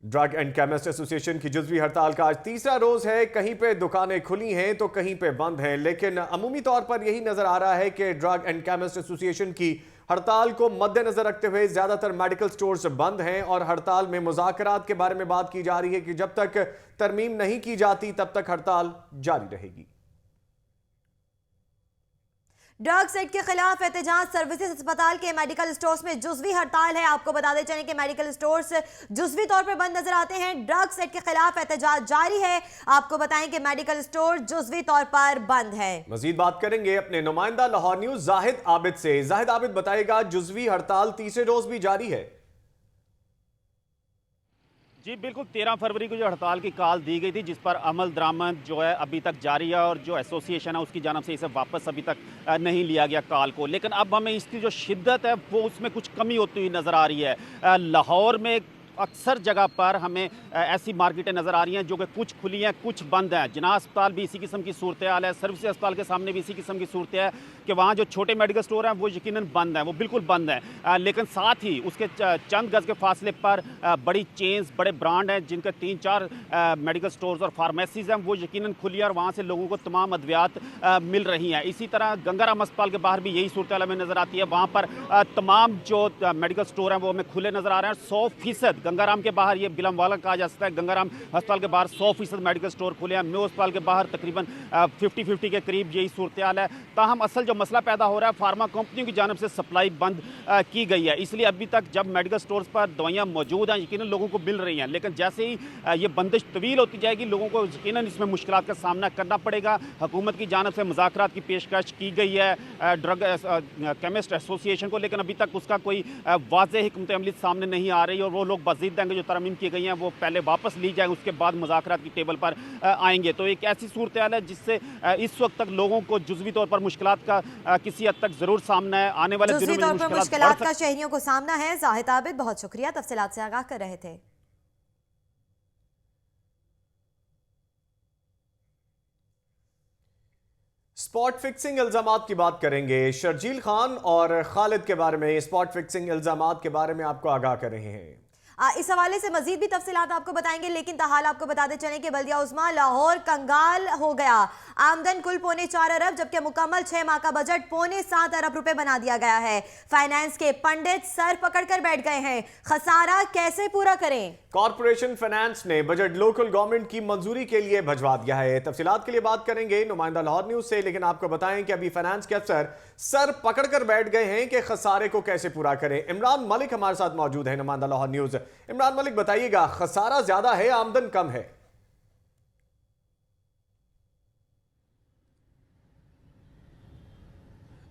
ड्रग एंड केमिस्ट एसोसिएशन की जुज़वी हड़ताल का आज तीसरा रोज है। कहीं पे दुकानें खुली हैं तो कहीं पे बंद हैं, लेकिन अमूमी तौर पर यही नजर आ रहा है कि ड्रग एंड केमिस्ट एसोसिएशन की हड़ताल को मद्देनजर रखते हुए ज्यादातर मेडिकल स्टोर्स बंद हैं और हड़ताल में मुज़ाकरात के बारे में बात की जा रही है कि जब तक तरमीम नहीं की जाती तब तक हड़ताल जारी रहेगी। ड्रग्स एक्ट के खिलाफ एहतजाज, सर्विसेज अस्पताल के मेडिकल स्टोर्स में जुज़वी हड़ताल है। आपको बता दें चलें कि मेडिकल स्टोर्स जुज़वी तौर पर बंद नजर आते हैं। ड्रग्स एक्ट के खिलाफ एहतजाज जारी है। आपको बताएं कि मेडिकल स्टोर जुज़वी तौर पर बंद है। मजीद बात करेंगे अपने नुमाइंदा लाहौर न्यूज जाहिद आबिद से। जाहिद आबिद बताएगा, जुज़वी हड़ताल तीसरे रोज भी जारी है। जी बिल्कुल, 13 फरवरी को जो हड़ताल की कॉल दी गई थी, जिस पर अमल दरामद जो है अभी तक जारी है और जो एसोसिएशन है उसकी जानब से इसे वापस अभी तक नहीं लिया गया कॉल को। लेकिन अब हमें इसकी जो शिद्दत है वो उसमें कुछ कमी होती हुई नज़र आ रही है। लाहौर में अक्सर जगह पर हमें ऐसी मार्केटें नज़र आ रही हैं जो कि कुछ खुली हैं कुछ बंद हैं। जिना अस्पताल भी इसी किस्म की सूरत हाल है, सर्विस अस्पताल के सामने भी इसी किस्म की सूरत है कि वहाँ जो छोटे मेडिकल स्टोर हैं वो यकीनन बंद हैं, वो बिल्कुल बंद हैं। लेकिन साथ ही उसके चंद गज़ के फासले पर बड़ी चेन्स, बड़े ब्रांड हैं जिनके 3-4 मेडिकल स्टोर्स और फार्मेसीज़ हैं, वो यकीनन खुली है और वहाँ से लोगों को तमाम अद्वियात मिल रही हैं। इसी तरह गंगाराम अस्पताल के बाहर भी यही सूरत हाल हमें नज़र आती है। वहाँ पर तमाम जो मेडिकल स्टोर हैं वो हमें खुले नज़र आ रहे हैं। 100% गंगाराम के बाहर, ये बिलमवाला कहा जा सकता है, गंगाराम अस्पताल के बाहर 100% मेडिकल स्टोर खुले हैं। म्यो अस्पताल के बाहर तकरीबन 50-50 के करीब यही सूरत हाल है। ताहम असल जो मसला पैदा हो रहा है, फार्मा कंपनियों की जानब से सप्लाई बंद की गई है, इसलिए अभी तक जब मेडिकल स्टोर्स पर दवाइयाँ मौजूद हैं यकीनन लोगों को मिल रही हैं, लेकिन जैसे ही ये बंदिश तवील होती जाएगी लोगों को यकीनन इसमें मुश्किलात का सामना करना पड़ेगा। हुकूमत की जानब से मुज़ाकरात की पेशकश की गई है ड्रग केमिस्ट एसोसिएशन को, लेकिन अभी तक उसका कोई वाज़ेह हिकमत अमली सामने नहीं आ रही और वो लोग मज़ीद देंगे जो तरमीम की गई हैं वो पहले वापस ली जाए, उसके बाद मुज़ाकरात की टेबल पर आएंगे। तो एक ऐसी सूरत हाल है जिससे इस वक्त तक लोगों को जुज़वी तौर पर मुश्किलात का किसी हद तक जरूर सामना है। आने वाले दिनों में मुश्किलात का शहरियों को सामना है। जाहिद आबिद, बहुत शुक्रिया, तफसीलात से आगाह कर रहे थे। स्पॉट फिक्सिंग इल्जामात की बात करेंगे। शर्जील खान और खालिद के बारे में, स्पॉट फिक्सिंग इल्जामात के बारे में आपको आगाह कर रहे हैं। इस हवाले से मजीद भी तफसीलात आपको बताएंगे, लेकिन ताहाल आपको बताते चलें कि बल्दिया उस्मा लाहौर कंगाल हो गया। आमदन कुल 4.25 अरब, जबकि मुकम्मल 6 माह का बजट 6.25 अरब रुपए बना दिया गया है। फाइनेंस के पंडित सर पकड़कर बैठ गए हैं, खसारा कैसे पूरा करें। कॉर्पोरेशन फाइनेंस ने बजट लोकल गवर्नमेंट की मंजूरी के लिए भिजवा दिया है। तफसीलात के लिए बात करेंगे नुमाइंदा लाहौर न्यूज से, लेकिन आपको बताएं कि अभी फाइनेंस के अफसर सर पकड़कर बैठ गए हैं कि खसारे को कैसे पूरा करें। इमरान मलिक हमारे साथ मौजूद है, नुमाइंदा लाहौर न्यूज। इमरान मलिक बताइएगा, खसारा ज्यादा है, आमदन कम है?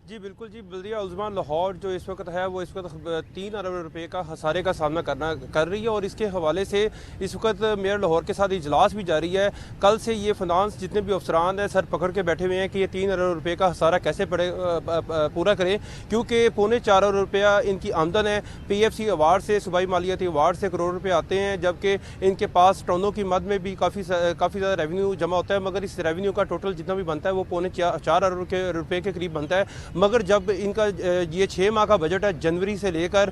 जी बिल्कुल जी, बल्दिया उस्मा लाहौर जो इस वक्त है वो इस वक्त 3 अरब रुपए का खसारे का सामना कर रही है और इसके हवाले से इस वक्त मेयर लाहौर के साथ इजलास भी जारी है। कल से ये फाइनेंस जितने भी अफसरान हैं सर पकड़ के बैठे हुए हैं कि ये 3 अरब रुपए का खसारा कैसे पूरा करें, क्योंकि 4.25 अरब रुपया इनकी आमदन है। PFC अवार्ड से, सूबाई मालियाती अवार्ड से करोड़ रुपये आते हैं, जबकि इनके पास टाउनों की मद में भी काफ़ी ज़्यादा रेवेन्यू जमा होता है, मगर इस रेवेन्यू का टोटल जितना भी बनता है वो 4.25 अरब रुपये के करीब बनता है। मगर जब इनका ये 6 माह का बजट है जनवरी से लेकर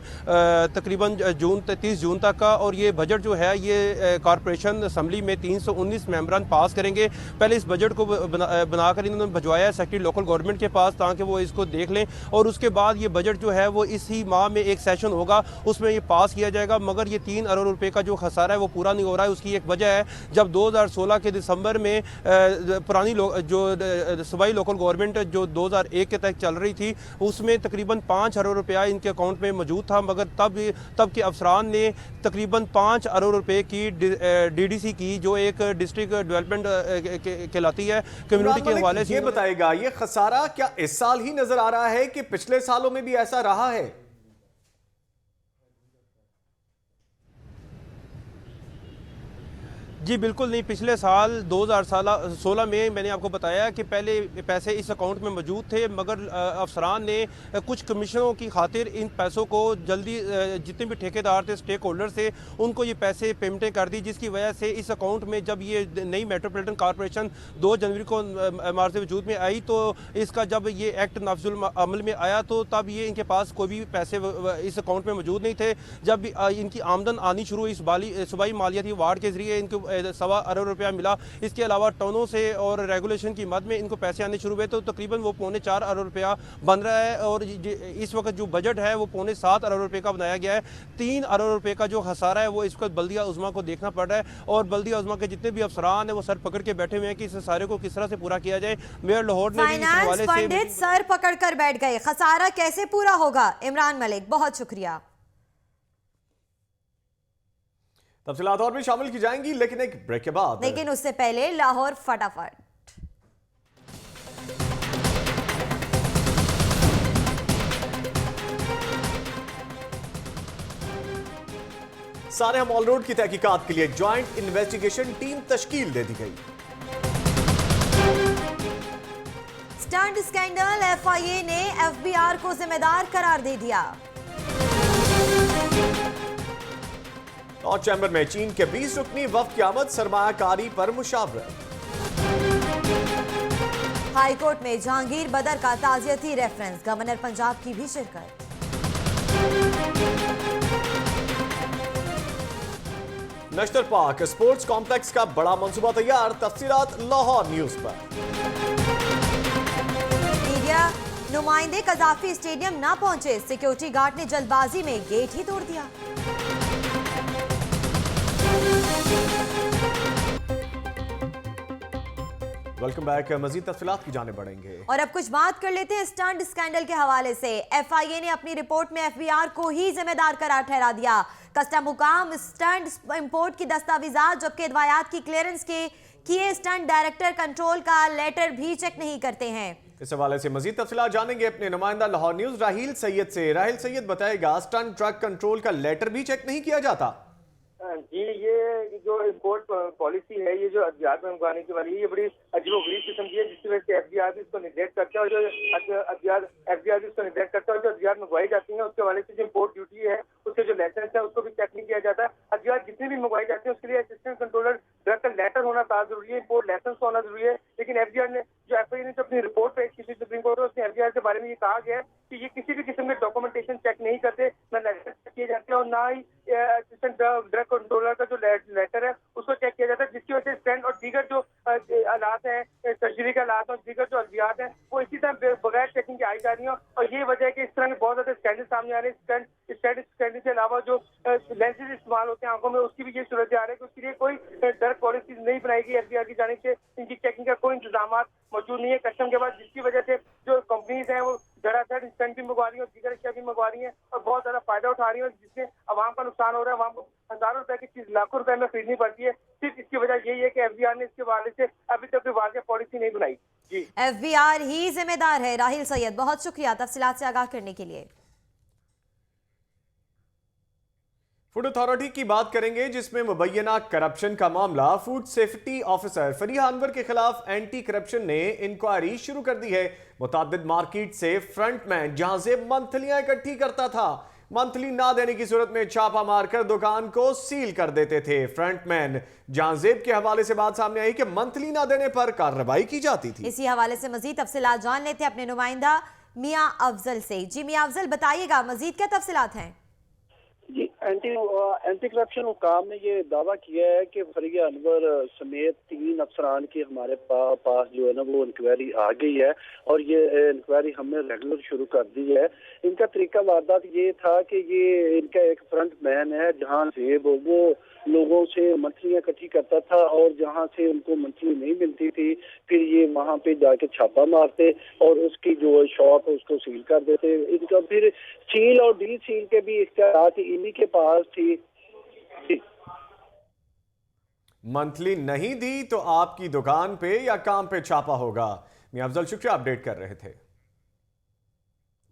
तकरीबन 30 जून तक का, और ये बजट जो है ये कॉरपोरेशन असम्बली में 319 मेंबरान पास करेंगे। पहले इस बजट को बनाकर इन्होंने भिजवाया है सेक्रेटरी लोकल गवर्नमेंट के पास ताकि वो इसको देख लें, और उसके बाद ये बजट जो है वो इसी माह में एक सेशन होगा, उसमें ये पास किया जाएगा। मगर ये 3 अरब रुपए का जो खसारा है वो पूरा नहीं हो रहा है। उसकी एक वजह है, जब 2016 के दिसंबर में पुरानी जो सूबाई लोकल गवर्नमेंट जो 2001 के तक चल रही थी, उसमें तकरीबन 5 अरब रुपया इनके अकाउंट में मौजूद था, मगर तब के अफसरान ने तकरीबन 5 अरब रुपए की DDC की, जो एक डिस्ट्रिक्ट डेवलपमेंट कहलाती है, कम्युनिटी के हवाले से। ये बताएगा, ये खसारा क्या इस साल ही नजर आ रहा है कि पिछले सालों में भी ऐसा रहा है? जी बिल्कुल नहीं, पिछले साल 2016 में मैंने आपको बताया कि पहले पैसे इस अकाउंट में मौजूद थे, मगर अफसरान ने कुछ कमीशनों की खातिर इन पैसों को जल्दी, जितने भी ठेकेदार थे, स्टेक होल्डर थे, उनको ये पैसे पेमेंटें कर दी, जिसकी वजह से इस अकाउंट में जब ये नई मेट्रोपॉलिटन कॉरपोरेशन 2 जनवरी को मार्ज वजूद में आई, तो इसका जब ये एक्ट नाफजुल अमल में आया तो तब ये इनके पास कोई भी पैसे इस अकाउंट में मौजूद नहीं थे। जब इनकी आमदन आनी शुरू हुई इस सूबाई मालियाती वार्ड के जरिए इनको 1.25 अरब रुपया मिला। इसके अलावा टोनों से और रेगुलेशन की मद में इनको पैसे आने शुरू हुए, तो तकरीबन वो 3.25 अरब रुपया बन रहा है, और इस वक्त जो बजट है वो 7.25 अरब रुपये का बनाया गया है। 3 अरब रुपये का जो खसारा है वो इस वक्त बल्दिया उज़्मा को देखना पड़ रहा है, और बल्दिया उज़्मा के जितने भी अफसरान हैं वो सर पकड़ के बैठे हुए हैं कि इस सारे को किस तरह से पूरा किया जाए। मेयर लाहौर ने फाइनेंस पंडित सर पकड़ कर बैठ गए, खसारा कैसे पूरा होगा? इमरान मलिक, बहुत शुक्रिया। तफसीलात और भी शामिल की जाएंगी, लेकिन एक ब्रेक के बाद। लेकिन उससे पहले लाहौर फटाफट। सानेहा मॉल रोड की तहकीकात के लिए ज्वाइंट इन्वेस्टिगेशन टीम तश्कील दे दी गई। स्टंट स्कैंडल, FIA ने FBR को जिम्मेदार करार दे दिया। और चैम्बर में चीन के 20 रुकनी वफ्द की आमद, सरमायाकारी पर मुशावरत। हाईकोर्ट में जहांगीर बदर का ताजियती रेफरेंस, गवर्नर पंजाब की भी शिरकत। नश्तर पार्क स्पोर्ट्स कॉम्प्लेक्स का बड़ा मंसूबा तैयार, तफसीलात लाहौर न्यूज पर। मीडिया नुमाइंदे कजाफी स्टेडियम ना पहुंचे, सिक्योरिटी गार्ड ने जल्दबाजी में गेट ही तोड़ दिया। Welcome back. मजीद तफसीलात की जाने बढ़ेंगे और अब कुछ बात कर लेते हैं स्टंट स्कैंडल के हवाले से। FIA ने अपनी रिपोर्ट में FBR को ही जिम्मेदार करार ठहरा दिया। कस्टम हुकाम स्टंट इंपोर्ट की दस्तावेजात जबकि हिदायत की क्लियरेंस के किए स्टंट डायरेक्टर कंट्रोल का लेटर भी चेक नहीं करते हैं। इस हवाले से मजीद तफसीलात जानेंगे अपने नुमाइंदा लाहौर न्यूज राहील सैयद से। राहील सैयद बताएगा, स्टंट ट्रक कंट्रोल का लेटर भी चेक नहीं किया जाता? जी, ये जो इम्पोर्ट पॉलिसी है, ये जो अद्वियात में मंगवाने की वाली, ये बड़ी अजीबोगरीब किस्म की है, जिसकी वजह से FBR भी इसको निगलेक्ट करता है, और जो FBR भी इसको निगलेक्ट करता है। और जो अद्वियात मंगवाई जाती हैं उसके हवाले से जो इम्पोर्ट ड्यूटी है, उसके जो लाइसेंस है उसको भी चेक नहीं किया जाता। अद्वियात जितनी भी मंगवाई जाती है उसके लिए असिस्टेंट कंट्रोलर ड्रग का लेटर होना जरूरी है, इम्पोर्ट लाइसेंस होना जरूरी है। लेकिन FBR ने जो FIA ने जो अपनी रिपोर्ट पेश की थी सुप्रीम कोर्ट में, उसमें FBR के बारे में ये कहा गया है कि ये किसी भी किस्म के डॉक्यूमेंटेशन चेक नहीं करते, न लाइसेंस चेक किए जाते हैं, और ना ही असिस्टेंट ड्रग कंट्रोलर का जो लेटर है उसको चेक किया जाता है, जिसकी वजह से स्टैंड और दीगर जो आलात हैं, सर्जरी के आलात और दीगर जो अद्वियात हैं, वो इसी तरह बगैर चेकिंग के आई जा रही हैं। और ये वजह है कि इस तरह के बहुत ज्यादा स्कैंडल सामने आ रहे हैं। स्कैंडल के अलावा जो लेंसेज इस्तेमाल होते हैं आंखों में, उसकी भी ये सूरत आ रही है कि उसके लिए कोई ड्रग पॉलिसी नहीं बनाई गई FBR की जानिब से। इनकी चेकिंग का कोई इंतजाम मौजूद नहीं है कस्टम के बाद, जिसकी वजह से जो कंपनीज हैं वो धड़ाधड़ स्टंट भी मंगवा रही है और दीगर अशिया भी मंगवा रही है और बहुत ज्यादा फायदा उठा रही है, जिससे आवाम का नुकसान हो रहा है। आवाम को हजारों रुपए की चीज लाखों रुपए में खरीदनी पड़ती है। सिर्फ इसकी वजह यही है कि FBR ने इसके हवाले से अभी तक कोई वाज़ेह पॉलिसी नहीं बनाई। जी, FBR ही जिम्मेदार है। राहिल सैयद, बहुत शुक्रिया तफसीलात से आगाह करने के लिए। फूड अथॉरिटी की बात करेंगे, जिसमें मुबैना करप्शन का मामला। Food safety officer Fariha Anwar के खिलाफ एंटी करप्शन ने इंक्वायरी शुरू कर दी है। मुताबिद मार्केट से फ्रंटमैन जहां से मंथलियां इकट्ठी करता था, मंथली ना देने की सूरत में छापा मारकर दुकान को सील कर देते थे। फ्रंटमैन जहांजेब के हवाले से बात सामने आई कि मंथली ना देने पर कार्रवाई की जाती थी। इसी हवाले से मजीद तफसीलात जान लेते हैं अपने नुमाइंदा मियां अफजल से। जी मियां अफजल, बताइएगा मजीद क्या तफसीलात हैं? जी, एंटी करप्शन हुकाम ने ये दावा किया है कि फरिया अनवर समेत 3 अफसरान की हमारे पास जो है ना वो इंक्वायरी आ गई है और ये इंक्वायरी हमने रेगुलर शुरू कर दी है। इनका तरीका वारदात ये था कि ये इनका एक फ्रंट मैन है जहाँ से वो लोगों से मंथलियाँ इकट्ठी करता था और जहाँ से उनको मंथली नहीं मिलती थी फिर ये वहाँ पे जाके छापा मारते और उसकी जो शॉप है उसको सील कर देते। इनका फिर सील और डी सील के भी इख्तियार इन्हीं के पास थी। मंथली नहीं दी तो आपकी दुकान पे या काम पे छापा होगा। मियां अफजल शुक्रिया, अपडेट कर रहे थे।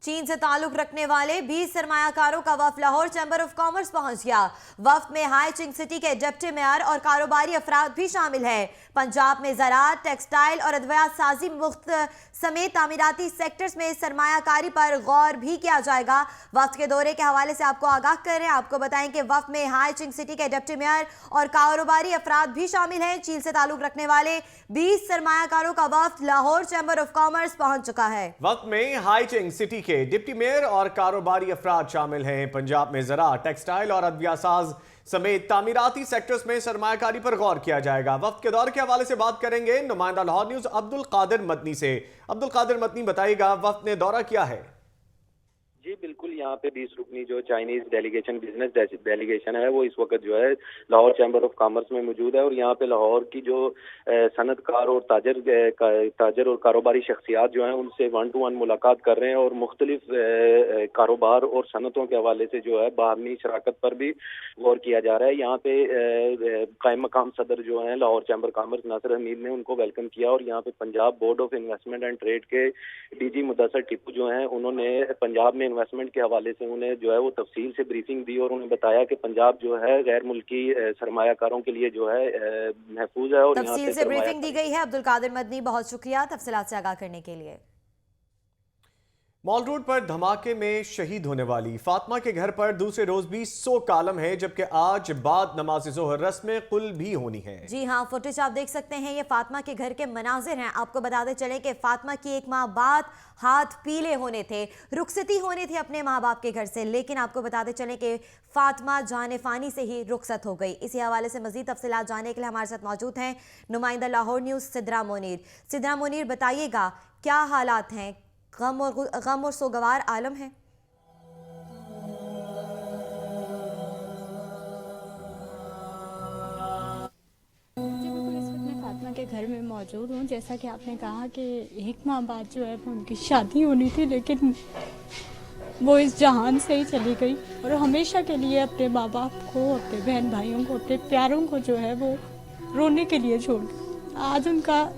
चीन से ताल्लुक रखने वाले 20 सरमायाकारों का वफ्द लाहौर चैम्बर ऑफ कॉमर्स पहुंच गया। वफ्द में हाई चिंग सिटी के डिप्टी मेयर और कारोबारी अफराद भी शामिल हैं। पंजाब में ज़राअत, टेक्सटाइल और अद्वियात साजी मुख्त समेत तामीराती सेक्टर्स में सरमायाकारी पर गौर भी किया जाएगा। वफ्द के दौरे के हवाले से आपको आगाह कर रहे हैं। आपको बताएं कि वफ्द में हाई चिंग सिटी के डिप्टी मेयर और कारोबारी अफराद भी शामिल हैं। चीन से ताल्लुक रखने वाले 20 सरमायाकारों का वफ्द लाहौर चैम्बर ऑफ कॉमर्स पहुंच चुका है। वक्त में हाई चिंग सिटी के डिप्टी मेयर और कारोबारी अफराद शामिल हैं। पंजाब में ज़राअत, टेक्सटाइल और अद्वियासाज समेत तामीराती सेक्टर्स में सरमायाकारी पर गौर किया जाएगा। वक्त के दौर के हवाले से बात करेंगे नुमाइंदा लाहौर न्यूज अब्दुल कादिर मदनी से। अब्दुल कादिर मदनी, बताइएगा वक्त ने दौरा किया है? जी बिल्कुल, यहाँ पे 20 रुकनी जो चाइनीज डेलीगेशन, बिजनेस डेलीगेशन है वो इस वक्त जो है लाहौर चैम्बर ऑफ कॉमर्स में मौजूद है और यहाँ पे लाहौर की जो सनतकार और ताजर और कारोबारी शख्सियात जो हैं उनसे 1-to-1 मुलाकात कर रहे हैं और मुख्तलिफ कारोबार और सनतों के हवाले से जो है बाहमी शराकत पर भी गौर किया जा रहा है। यहाँ पे कायम मकाम सदर जो हैं लाहौर चैम्बर कॉमर्स नासिर हमीद ने उनको वेलकम किया और यहाँ पे Punjab board of investment and trade के डीजी मुदस्सर टिप्पू जो हैं उन्होंने पंजाब में इन्वेस्टमेंट के हवाले से उन्हें जो है वो तफसील से ब्रीफिंग दी और उन्हें बताया कि पंजाब जो है गैर मुल्की सरमायाकारों के लिए जो है महफूज है। और तफसील से ब्रीफिंग दी गई है। अब्दुल कादिर मदनी, बहुत शुक्रिया तफसीलात से आगाह करने के लिए। मॉल रोड पर धमाके में शहीद होने वाली फातिमा के घर पर दूसरे रोज भी 100 कालम है, जबकि आज बाद नमाज ज़ोहर रस्म कुल भी होनी है। जी हाँ, फुटेज आप देख सकते हैं, ये फातिमा के घर के मनाजिर हैं। आपको बताते चले कि फातिमा की एक माह बाद हाथ पीले होने थे, रुखसती होनी थी अपने माँ बाप के घर से, लेकिन आपको बताते चले कि फातिमा जाने फानी से ही रुखसत हो गई। इसी हवाले से मजीद तफसीलात जानने के लिए हमारे साथ मौजूद हैं नुमाइंदा लाहौर न्यूज़ सिद्रा मुनीर। सिद्रा मुनीर, बताइएगा क्या हालात हैं? गम और सोगवार आलम है। फातिमा के घर में मौजूद हूँ। जैसा कि आपने कहा कि 1 माह बाद जो है वो उनकी शादी होनी थी, लेकिन वो इस जहान से ही चली गई और हमेशा के लिए अपने माँ बाप को, अपने बहन भाइयों को, अपने प्यारों को जो है वो रोने के लिए छोड़ गई। आज उनका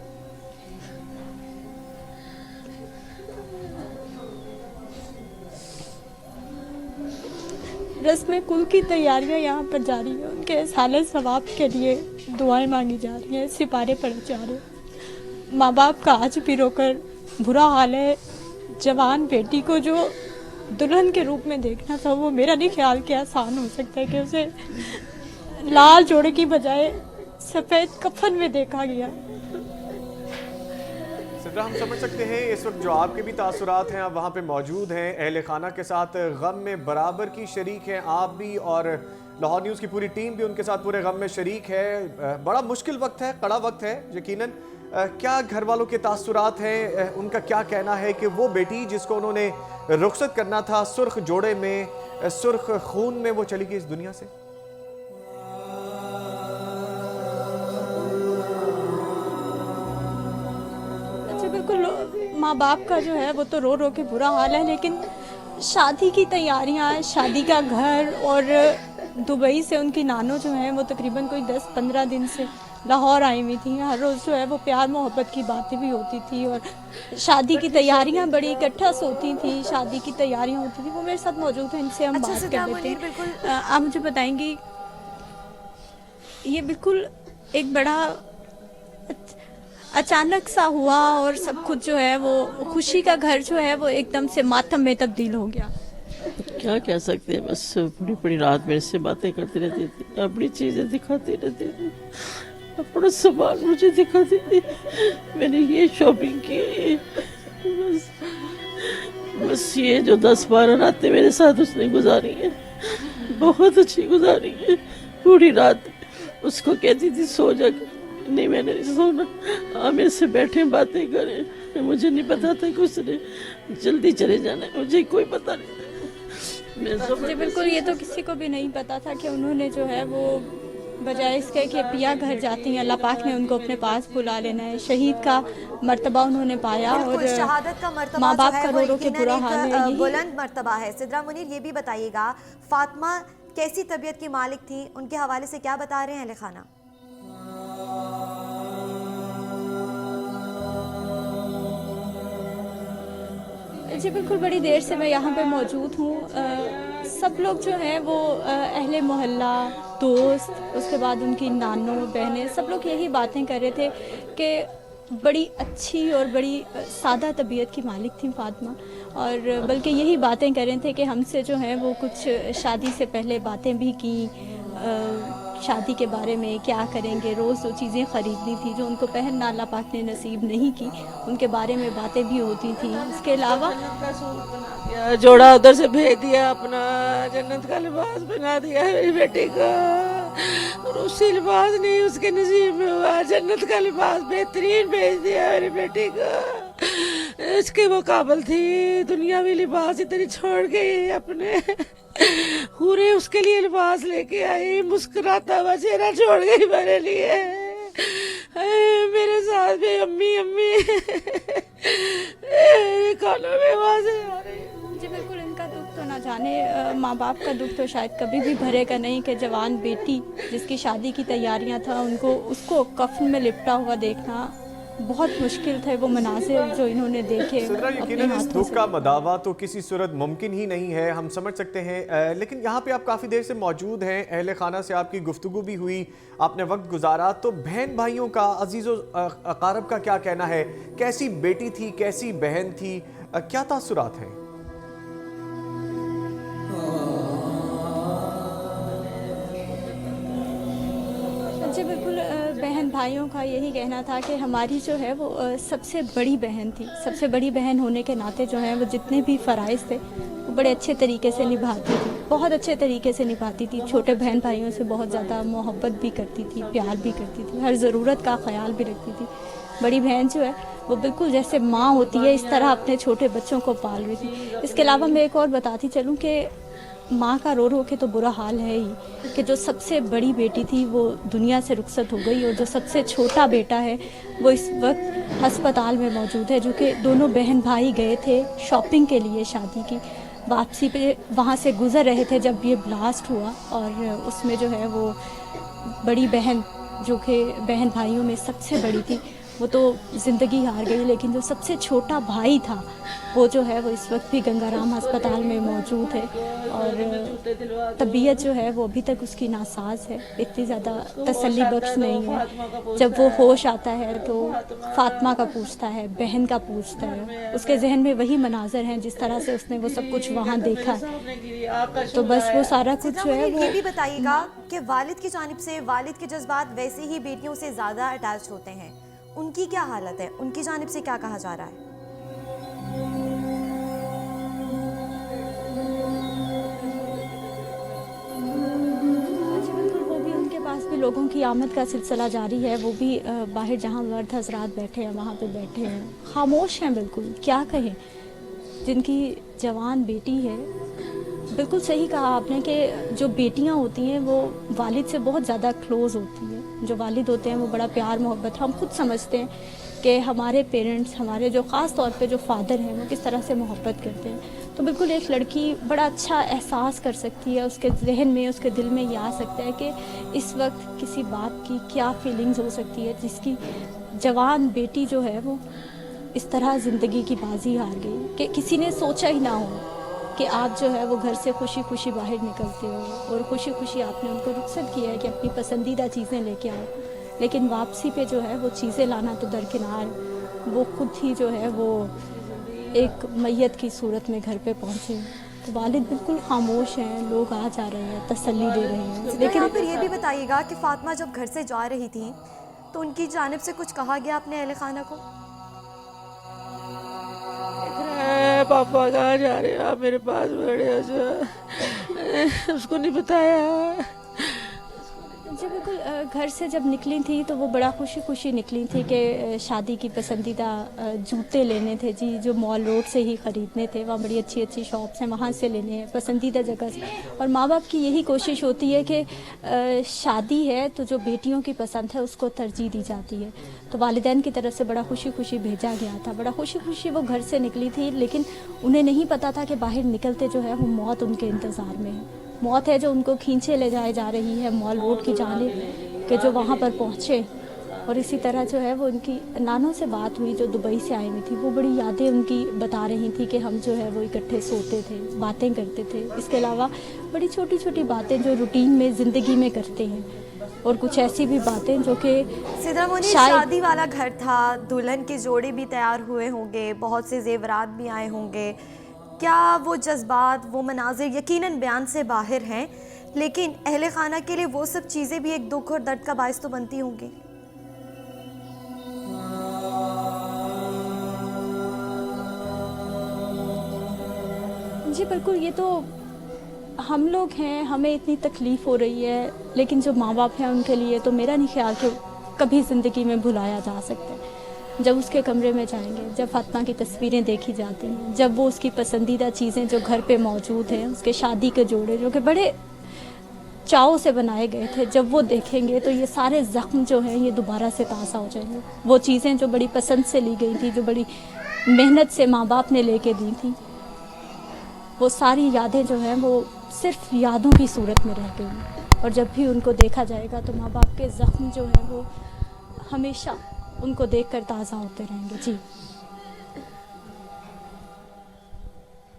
रस्म कुल की तैयारियां यहाँ पर जारी है। उनके साले सवाब के लिए दुआएं मांगी जा रही हैं, सिपारे पड़े जा रहे हैं। माँ बाप का आज भी रोकर बुरा हाल है। जवान बेटी को जो दुल्हन के रूप में देखना था वो मेरा नहीं ख्याल कि आसान हो सकता है कि उसे लाल जोड़े की बजाय सफ़ेद कफन में देखा गया। सिद्रा, हम समझ सकते हैं इस वक्त जो आपके भी तासुरात हैं, आप वहाँ पे मौजूद हैं, अहले खाना के साथ गम में बराबर की शरीक हैं आप भी, और लाहौर न्यूज़ की पूरी टीम भी उनके साथ पूरे गम में शरीक है। बड़ा मुश्किल वक्त है, कड़ा वक्त है यकीनन। क्या घर वालों के तासुरात हैं? उनका क्या कहना है कि वो बेटी जिसको उन्होंने रुखसत करना था सुर्ख जोड़े में, सुर्ख खून में, वो चली गई इस दुनिया से? बिल्कुल, माँ बाप का जो है वो तो रो रो के बुरा हाल है, लेकिन शादी की तैयारियां, शादी का घर, और दुबई से उनकी नानो जो है वो तकरीबन कोई 10-15 दिन से लाहौर आई हुई थी। हर रोज़ जो है वो प्यार मोहब्बत की बातें भी होती थी और शादी की तैयारियां बड़ी इकट्ठा होती थी, शादी की तैयारियां होती थी। वो मेरे साथ मौजूद हैं, इनसे हम बात कर लेते हैं। आप मुझे बताएंगी, ये बिल्कुल एक बड़ा अचानक सा हुआ और सब कुछ जो है वो खुशी का घर जो है वो एकदम से मातम में तब्दील हो गया। क्या कह सकते हैं, बस पूरी पूरी रात मेरे से बातें करती रहती थी, अपनी चीजें दिखाती रहती थी, अपना सामान मुझे दिखाती थी, मैंने ये शॉपिंग की, बस बस ये जो 10-12 रातें मेरे साथ उसने गुजारी है, बहुत अच्छी गुजारी है। पूरी रात उसको कहती थी सो जा, नहीं मैंने नहीं सोना, मेरे से बैठे बातें करें। मुझे नहीं पता था कि उसने जल्दी चले जाना है, मुझे कोई पता नहीं। जी बिल्कुल, ये तो किसी को भी नहीं पता था कि उन्होंने जो है वो बजाय इसके कि पिया घर जाती हैं, अल्लाह पाक ने उनको अपने पास बुला लेना है। शहीद का मर्तबा उन्होंने पाया और शहादत का मर्तबा माँ बाप जो है का वो रो रो के बुरा यकीनन हाल एक है। बुलंद मर्तबा है। सिद्रा मुनीर, ये भी बताइएगा फातिमा कैसी तबीयत की मालिक थी, उनके हवाले से क्या बता रहे हैं अहले खाना? जी बिल्कुल, बड़ी देर से मैं यहाँ पे मौजूद हूँ। सब लोग जो हैं वो अहले मोहल्ला, दोस्त, उसके बाद उनकी नानों बहनें, सब लोग यही बातें कर रहे थे कि बड़ी अच्छी और बड़ी सादा तबीयत की मालिक थी फातिमा, और बल्कि यही बातें कर रहे थे कि हमसे जो है वो कुछ शादी से पहले बातें भी की, शादी के बारे में क्या करेंगे, रोज़ जो चीज़ें ख़रीदनी थी जो उनको पहनना अल्लाह पाक ने नसीब नहीं की, उनके बारे में बातें भी होती थी। इसके अलावा जोड़ा उधर से भेज दिया, अपना जन्नत का लिबास बना दिया मेरी बेटी का, और उसी लिबास नहीं उसके नसीब में हुआ, जन्नत का लिबास बेहतरीन भेज दिया मेरी बेटी का। इसके वो काबिल थी, दुनियावी लिबास इतनी छोड़ गई अपने, पूरे उसके लिए लिबास लेके आई, मुस्कुराता हुआ चेहरा छोड़ गई मेरे लिए। मेरे साथ भी अम्मी अम्मी कानों में आवाज़ें आ रही है। जी बिल्कुल, इनका दुख तो ना जाने, माँ बाप का दुख तो शायद कभी भी भरेगा नहीं कि जवान बेटी जिसकी शादी की तैयारियां था उनको उसको कफन में लिपटा हुआ देखना बहुत मुश्किल थे। वो मनाजिर जो इन्होंने देखे सिद्रा, यकीनन इस दुख का मदावा तो किसी सूरत मुमकिन ही नहीं है, हम समझ सकते हैं। लेकिन यहाँ पे आप काफ़ी देर से मौजूद हैं, अहले खाना से आपकी गुफ्तगू भी हुई, आपने वक्त गुजारा, तो बहन भाइयों का, अजीज़ो अकारब का क्या कहना है? कैसी बेटी थी, कैसी बहन थी, क्या तासुरात हैं? जी बिल्कुल, बहन भाइयों का यही कहना था कि हमारी जो है वो सबसे बड़ी बहन थी। सबसे बड़ी बहन होने के नाते जो है वो जितने भी फ़राइज़ थे वो बड़े अच्छे तरीके से निभाती थी, बहुत अच्छे तरीके से निभाती थी। छोटे बहन भाइयों से बहुत ज़्यादा मोहब्बत भी करती थी, प्यार भी करती थी, हर ज़रूरत का ख्याल भी रखती थी। बड़ी बहन जो है वो बिल्कुल जैसे माँ होती है इस तरह अपने छोटे बच्चों को पाल रही थी। इसके अलावा मैं एक और बताती चलूँ कि माँ का रो रो के तो बुरा हाल है ही कि जो सबसे बड़ी बेटी थी वो दुनिया से रुखसत हो गई, और जो सबसे छोटा बेटा है वो इस वक्त अस्पताल में मौजूद है। जो कि दोनों बहन भाई गए थे शॉपिंग के लिए, शादी की वापसी पे वहाँ से गुज़र रहे थे जब ये ब्लास्ट हुआ, और उसमें जो है वो बड़ी बहन जो कि बहन भाइयों में सबसे बड़ी थी वो तो ज़िंदगी हार गई, लेकिन जो सबसे छोटा भाई था वो जो है वो इस वक्त भी गंगाराम अस्पताल में मौजूद है, और तबीयत जो है वो अभी तक उसकी नासाज है, इतनी ज़्यादा तसल्ली बख्श नहीं है। जब वो होश आता है तो फातिमा का पूछता है, बहन का पूछता है, उसके जहन में वही मनाजर हैं जिस तरह से उसने वो सब कुछ वहाँ देखा, तो बस वो सारा कुछ जो है वो। ये भी बताइएगा कि वालिद की जानिब से वालिद के जज्बात वैसे ही बेटियों से ज़्यादा अटैच होते हैं, उनकी क्या हालत है, उनकी जानिब से क्या कहा जा रहा है? वो भी, उनके पास भी लोगों की आमद का सिलसिला जारी है, वो भी बाहर जहाँ मर्द हजरात बैठे हैं वहाँ पे बैठे हैं, खामोश हैं बिल्कुल, क्या कहें। जिनकी जवान बेटी है, बिल्कुल सही कहा आपने कि जो बेटियाँ होती हैं वो वालिद से बहुत ज़्यादा क्लोज़ होती हैं। जो वालिद होते हैं वो बड़ा प्यार मोहब्बत, हम खुद समझते हैं कि हमारे पेरेंट्स, हमारे जो ख़ास तौर पे जो फादर हैं वो किस तरह से मोहब्बत करते हैं। तो बिल्कुल एक लड़की बड़ा अच्छा एहसास कर सकती है, उसके जहन में, उसके दिल में ये आ सकता है कि इस वक्त किसी बाप की क्या फीलिंग्स हो सकती है जिसकी जवान बेटी जो है वो इस तरह ज़िंदगी की बाजी हार गई, कि किसी ने सोचा ही ना हो कि आप जो है वो घर से खुशी खुशी बाहर निकलते हो और खुशी खुशी आपने उनको रुखसत किया है कि अपनी पसंदीदा चीज़ें लेके आओ, लेकिन वापसी पे जो है वो चीज़ें लाना तो दरकिनार, वो खुद ही जो है वो एक मैयत की सूरत में घर पे पहुँचे। तो वालिद बिल्कुल खामोश हैं, लोग आ जा रहे हैं, तसल्ली दे रहे हैं। लेकिन फिर ये भी बताइएगा कि फातिमा जब घर से जा रही थी तो उनकी जानिब से कुछ कहा गया अपने अहले खाना को? बताया पापा कहाँ जा रहे हो, आप मेरे पास बड़े हो जो उसको नहीं बताया। जी बिल्कुल, घर से जब निकली थी तो वो बड़ा खुशी खुशी निकली थी कि शादी की पसंदीदा जूते लेने थे जी, जो मॉल रोड से ही ख़रीदने थे। वहाँ बड़ी अच्छी अच्छी शॉप्स हैं, वहाँ से लेने हैं पसंदीदा जगह से। और माँ बाप की यही कोशिश होती है कि शादी है तो जो बेटियों की पसंद है उसको तरजीह दी जाती है। तो वालिदैन की तरफ से बड़ा खुशी खुशी भेजा गया था, बड़ा खुशी खुशी वो घर से निकली थी। लेकिन उन्हें नहीं पता था कि बाहर निकलते जो है वो मौत उनके इंतज़ार में है, मौत है जो उनको खींचे ले जाए जा रही है मॉल रोड की जानिब, कि जो वहाँ पर पहुँचे। और इसी तरह जो है वो उनकी नानों से बात हुई जो दुबई से आई हुई थी, वो बड़ी यादें उनकी बता रही थी कि हम जो है वो इकट्ठे सोते थे, बातें करते थे। इसके अलावा बड़ी छोटी छोटी बातें जो रूटीन में ज़िंदगी में करते हैं, और कुछ ऐसी भी बातें जो कि सिद्रा मोनी, शादी वाला घर था, दुल्हन के जोड़े भी तैयार हुए होंगे, बहुत से जेवरात भी आए होंगे। क्या वो जज्बात, वो मनाजिर यकीनन बयान से बाहर हैं, लेकिन अहले खाना के लिए वो सब चीज़ें भी एक दुख और दर्द का बायस तो बनती होंगी। जी बिल्कुल, ये तो हम लोग हैं, हमें इतनी तकलीफ़ हो रही है, लेकिन जो माँ बाप हैं उनके लिए तो मेरा नहीं ख्याल कि कभी ज़िंदगी में भुलाया जा सकता है। जब उसके कमरे में जाएंगे, जब फातिमा की तस्वीरें देखी जाती हैं, जब वो उसकी पसंदीदा चीज़ें जो घर पे मौजूद हैं, उसके शादी के जोड़े जो कि बड़े चाव से बनाए गए थे, जब वो देखेंगे तो ये सारे ज़ख्म जो हैं ये दोबारा से ताज़ा हो जाएंगे। वो चीज़ें जो बड़ी पसंद से ली गई थी, जो बड़ी मेहनत से माँ बाप ने लेके दी थी, वो सारी यादें जो हैं वो सिर्फ यादों की सूरत में रह गई। और जब भी उनको देखा जाएगा तो माँ बाप के ज़ख्म जो हैं वो हमेशा उनको देखकर ताज़ा होते रहेंगे। जी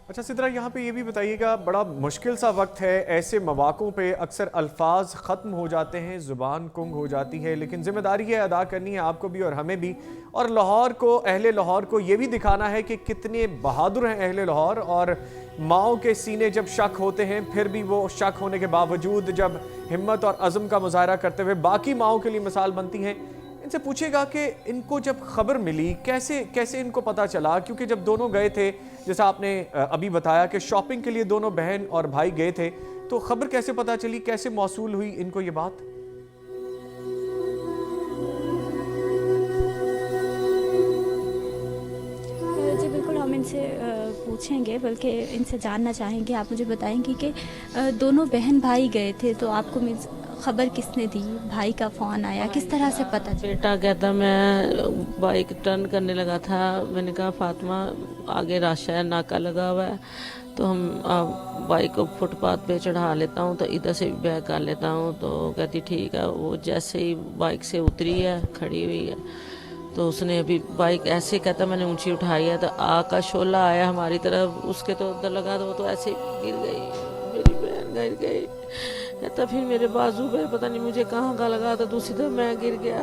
अच्छा सिद्रा, यहाँ पे ये भी बताइएगा, बड़ा मुश्किल सा वक्त है, ऐसे मौक़ों पे अक्सर अल्फाज ख़त्म हो जाते हैं, ज़ुबान कुंग हो जाती है, लेकिन ज़िम्मेदारी है अदा करनी है आपको भी और हमें भी। और लाहौर को, अहले लाहौर को ये भी दिखाना है कि कितने बहादुर हैं अहले लाहौर। और माओ के सीने जब शक होते हैं, फिर भी वो शक होने के बावजूद जब हिम्मत और अज़म का मुजाहरा करते हुए बाकी माओ के लिए मिसाल बनती हैं। इनसे पूछेगा कि इनको जब खबर मिली कैसे इनको पता चला, क्योंकि जब दोनों गए थे, जैसा आपने अभी बताया कि शॉपिंग के लिए दोनों बहन और भाई गए थे, तो खबर कैसे पता चली, कैसे मौसूल हुई इनको ये बात? जी बिल्कुल, हम इनसे पूछेंगे, बल्कि इनसे जानना चाहेंगे। आप मुझे बताएंगी कि दोनों बहन भाई गए थे तो आपको खबर किसने दी, भाई का फ़ोन आया, किस तरह से पता चला? बेटा कहता मैं बाइक टर्न करने लगा था, मैंने कहा फातिमा आगे रश है, नाका लगा हुआ है, तो हम बाइक को फुटपाथ पे चढ़ा लेता हूँ, तो इधर से भी बैक कर लेता हूँ। तो कहती ठीक है। वो जैसे ही बाइक से उतरी है, खड़ी हुई है, तो उसने अभी बाइक ऐसे, कहता मैंने ऊंची उठाई है, तो आग का शोला आया हमारी तरफ, उसके तो उधर लगा, तो वो तो ऐसे गिर गई, मेरी बहन गिर गई। कहता फिर मेरे बाजू पे पता नहीं मुझे कहाँ का लगा, तो दूसरी तरफ मैं गिर गया।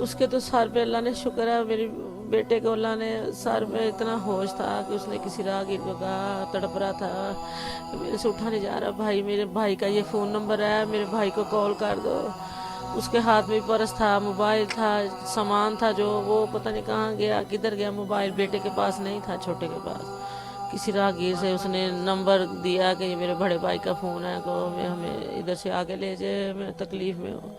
उसके तो सर पे अल्लाह ने शुक्र है, मेरे बेटे को अल्लाह ने सर पे इतना होश था कि उसने किसी राहगीर को कहा, तड़प रहा था, मेरे से उठा नहीं जा रहा, भाई मेरे भाई का ये फ़ोन नंबर है, मेरे भाई को कॉल कर दो। उसके हाथ में पर्स था, मोबाइल था, सामान था जो वो पता नहीं कहाँ गया, किधर गया मोबाइल, बेटे के पास नहीं था, छोटे के पास। किसी राहगीर से उसने नंबर दिया कि ये मेरे बड़े भाई का फ़ोन है, को मैं हमें इधर से आगे ले जाए, मैं तकलीफ़ में हूँ।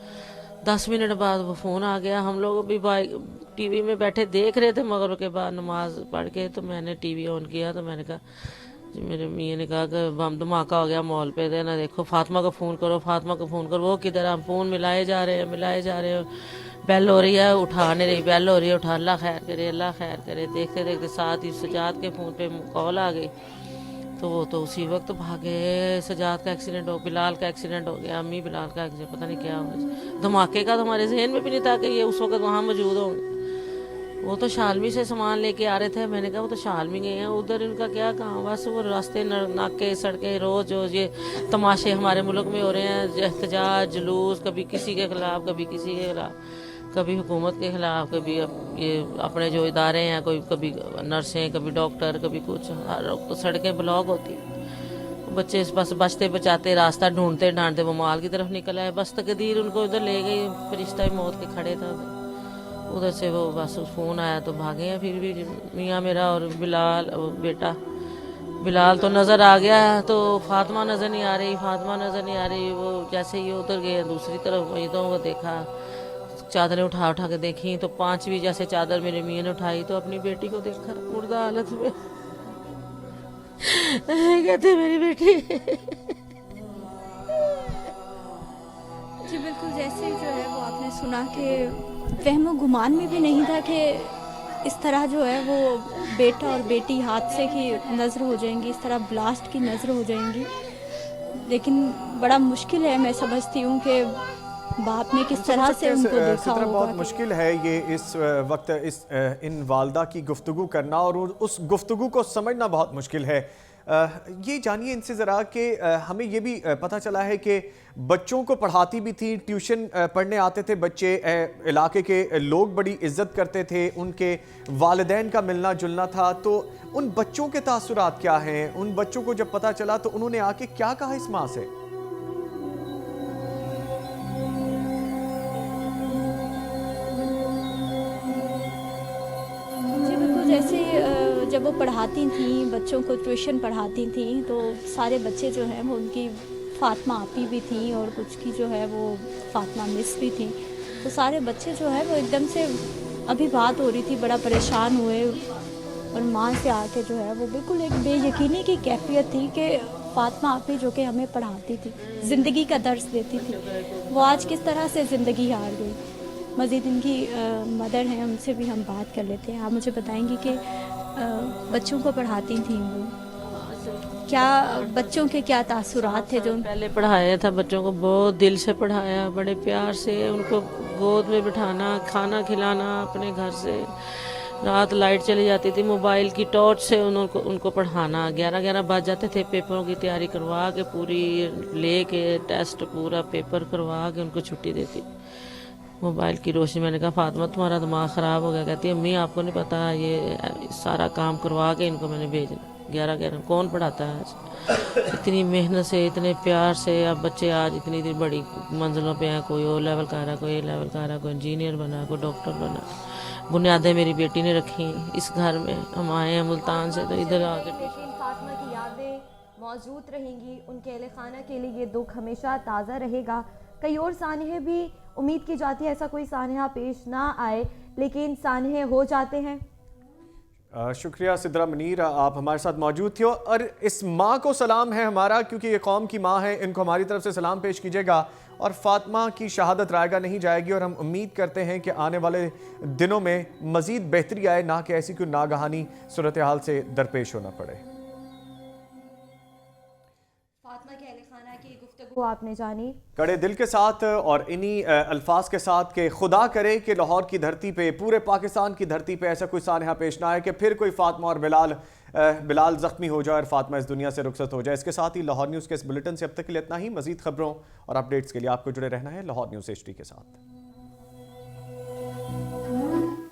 10 मिनट बाद वो फ़ोन आ गया। हम लोग भी बाइक टीवी में बैठे देख रहे थे, मगर के बाद नमाज पढ़ के तो मैंने टीवी ऑन किया, तो मैंने कहा, मेरे मियाँ ने कहा कि बम धमाका हो गया मॉल पे, देना देखो फातिमा को फ़ोन करो, फातिमा को फ़ोन करो। वो किधर, हम फ़ोन मिलाए जा रहे हैं, बेल हो रही है, उठा नहीं रही, बेल हो रही है, उठा, अल्लाह खैर करे, अल्लाह खैर करे। देखते देखते साथ ही सजाद के फ़ोन पे कॉल आ गई, तो वो तो उसी वक्त भागे। सजाद का एक्सीडेंट हो, बिलाल का एक्सीडेंट हो गया, अम्मी बिलाल का एक्सीडेंट, पता नहीं क्या हो, धमाके का तो हमारे जहन में भी नहीं था कि ये उस वक्त वहाँ मौजूद होंगे। वो तो शालमी से सामान लेके आ रहे थे, मैंने कहा वो तो शालमी गए हैं, उधर इनका क्या काम, बस वो रास्ते नाके सड़कें रोज़ जो ये तमाशे हमारे मुल्क में हो रहे हैं, एहतजाज जुलूस, कभी किसी के ख़िलाफ़, कभी किसी के ख़िलाफ़, कभी हुकूमत के ख़िलाफ़, कभी ये अपने जो इदारे हैं, कोई कभी नर्सें, कभी डॉक्टर, कभी कुछ, तो सड़कें ब्लॉक होती, बच्चे बस बचते बचाते रास्ता ढूंढते ढांढते वो माल की तरफ निकल आए, बस तकदीर उनको उधर ले गई, फरिश्ता मौत के खड़े था। उधर से वो बस फ़ोन आया तो भागे हैं। फिर भी मियाँ मेरा और बिलाल बेटा बिलाल तो नज़र आ गया है, तो फातिमा नज़र नहीं आ रही, फातिमा नज़र नहीं आ रही। वो जैसे ही उधर गए दूसरी तरफ ईदों को देखा, चादरें उठा उठा के देखी तो 5वीं जैसे चादर मेरे मियाँ ने उठाई तो अपनी बेटी को देखा मुर्दा हालत में। कहते मेरी बेटी। जी बिल्कुल, जैसे जो है वो आपने सुना कि वहमो गुमान में भी नहीं था कि इस तरह जो है वो बेटा और बेटी हादसे की नज़र हो जाएंगी, इस तरह ब्लास्ट की नज़र हो जाएंगी। लेकिन बड़ा मुश्किल है, मैं समझती हूँ कि बाप ने किस तरह से उनको देखा होगा। बहुत मुश्किल है ये इस वक्त इन वालदा की गुफ्तगू करना और उस गुफ्तगू को समझना बहुत मुश्किल है। ये जानिए इनसे ज़रा कि हमें ये भी पता चला है कि बच्चों को पढ़ाती भी थी, ट्यूशन पढ़ने आते थे बच्चे, इलाके के लोग बड़ी इज्जत करते थे, उनके वालिदैन का मिलना जुलना था। तो उन बच्चों के तासुरात क्या हैं? उन बच्चों को जब पता चला तो उन्होंने आके क्या कहा इस माँ से? जैसे जब वो पढ़ाती थी, बच्चों को ट्यूशन पढ़ाती थी, तो सारे बच्चे जो हैं वो उनकी फातिमा आपी भी थी और कुछ की जो है वो फातिमा मिस भी थी। तो सारे बच्चे जो है वो एकदम से अभी बात हो रही थी, बड़ा परेशान हुए और माँ से आके जो है वो बिल्कुल एक बेयकीनी की कैफियत थी कि फातिमा आपी जो कि हमें पढ़ाती थी, ज़िंदगी का दर्स देती थी, वो आज किस तरह से ज़िंदगी हार गई। मज़ीद इनकी मदर हैं, उनसे भी हम बात कर लेते हैं। आप मुझे बताएंगी कि बच्चों को पढ़ाती थी वो, क्या बच्चों के क्या तासुरात थे? जो पहले पढ़ाया था बच्चों को, बहुत दिल से पढ़ाया, बड़े प्यार से उनको गोद में बिठाना, खाना खिलाना अपने घर से। रात लाइट चली जाती थी, मोबाइल की टॉर्च से उनको पढ़ाना। 11-11 बज जाते थे, पेपरों की तैयारी करवा के पूरी ले के टेस्ट पूरा पेपर करवा के उनको छुट्टी देती। मोबाइल की रोशनी, मैंने कहा फातिमा तुम्हारा दिमाग ख़राब हो गया। कहती है अम्मी आपको नहीं पता, ये सारा काम करवा के इनको मैंने भेजना। 11-11 कौन पढ़ाता है आज? इतनी मेहनत से, इतने प्यार से। अब बच्चे आज इतनी बड़ी मंजिलों पे हैं, कोई ओ लेवल का रहा, कोई ए लेवल का रहा, कोई इंजीनियर बना, कोई डॉक्टर बना। बुनियादें मेरी बेटी ने रखी इस घर में। हम आए हैं मुल्तान से तो इधर आके फातिमा की यादें मौजूद रहेंगी, उनके अहले खाना के लिए ये दुख हमेशा ताज़ा रहेगा। कई और सानहे भी उम्मीद की जाती है ऐसा कोई सानहा पेश ना आए, लेकिन सानहे हो जाते हैं। शुक्रिया सिद्रा मुनीर, आप हमारे साथ मौजूद थे। और इस माँ को सलाम है हमारा, क्योंकि ये कौम की माँ है, इनको हमारी तरफ से सलाम पेश कीजिएगा। और फातिमा की शहादत रायगा नहीं जाएगी और हम उम्मीद करते हैं कि आने वाले दिनों में मज़ीद बेहतरी आए, ना कि ऐसी कोई नागहानी सूरत हाल से दरपेश होना पड़े। फातिमा के अहले खाना की गुफ्तगू आपने जानी कड़े दिल के साथ और इन्हीं अल्फाज के साथ कि खुदा करे कि लाहौर की धरती पे, पूरे पाकिस्तान की धरती पे ऐसा कोई सानहा पेश ना आए कि फिर कोई फातिमा और बिलाल ज़ख्मी हो जाए और फातिमा इस दुनिया से रुखसत हो जाए। इसके साथ ही लाहौर न्यूज़ के इस बुलेटिन से अब तक के लिए इतना ही। मज़ीद खबरों और अपडेट्स के लिए आपको जुड़े रहना है लाहौर न्यूज़ HD के साथ।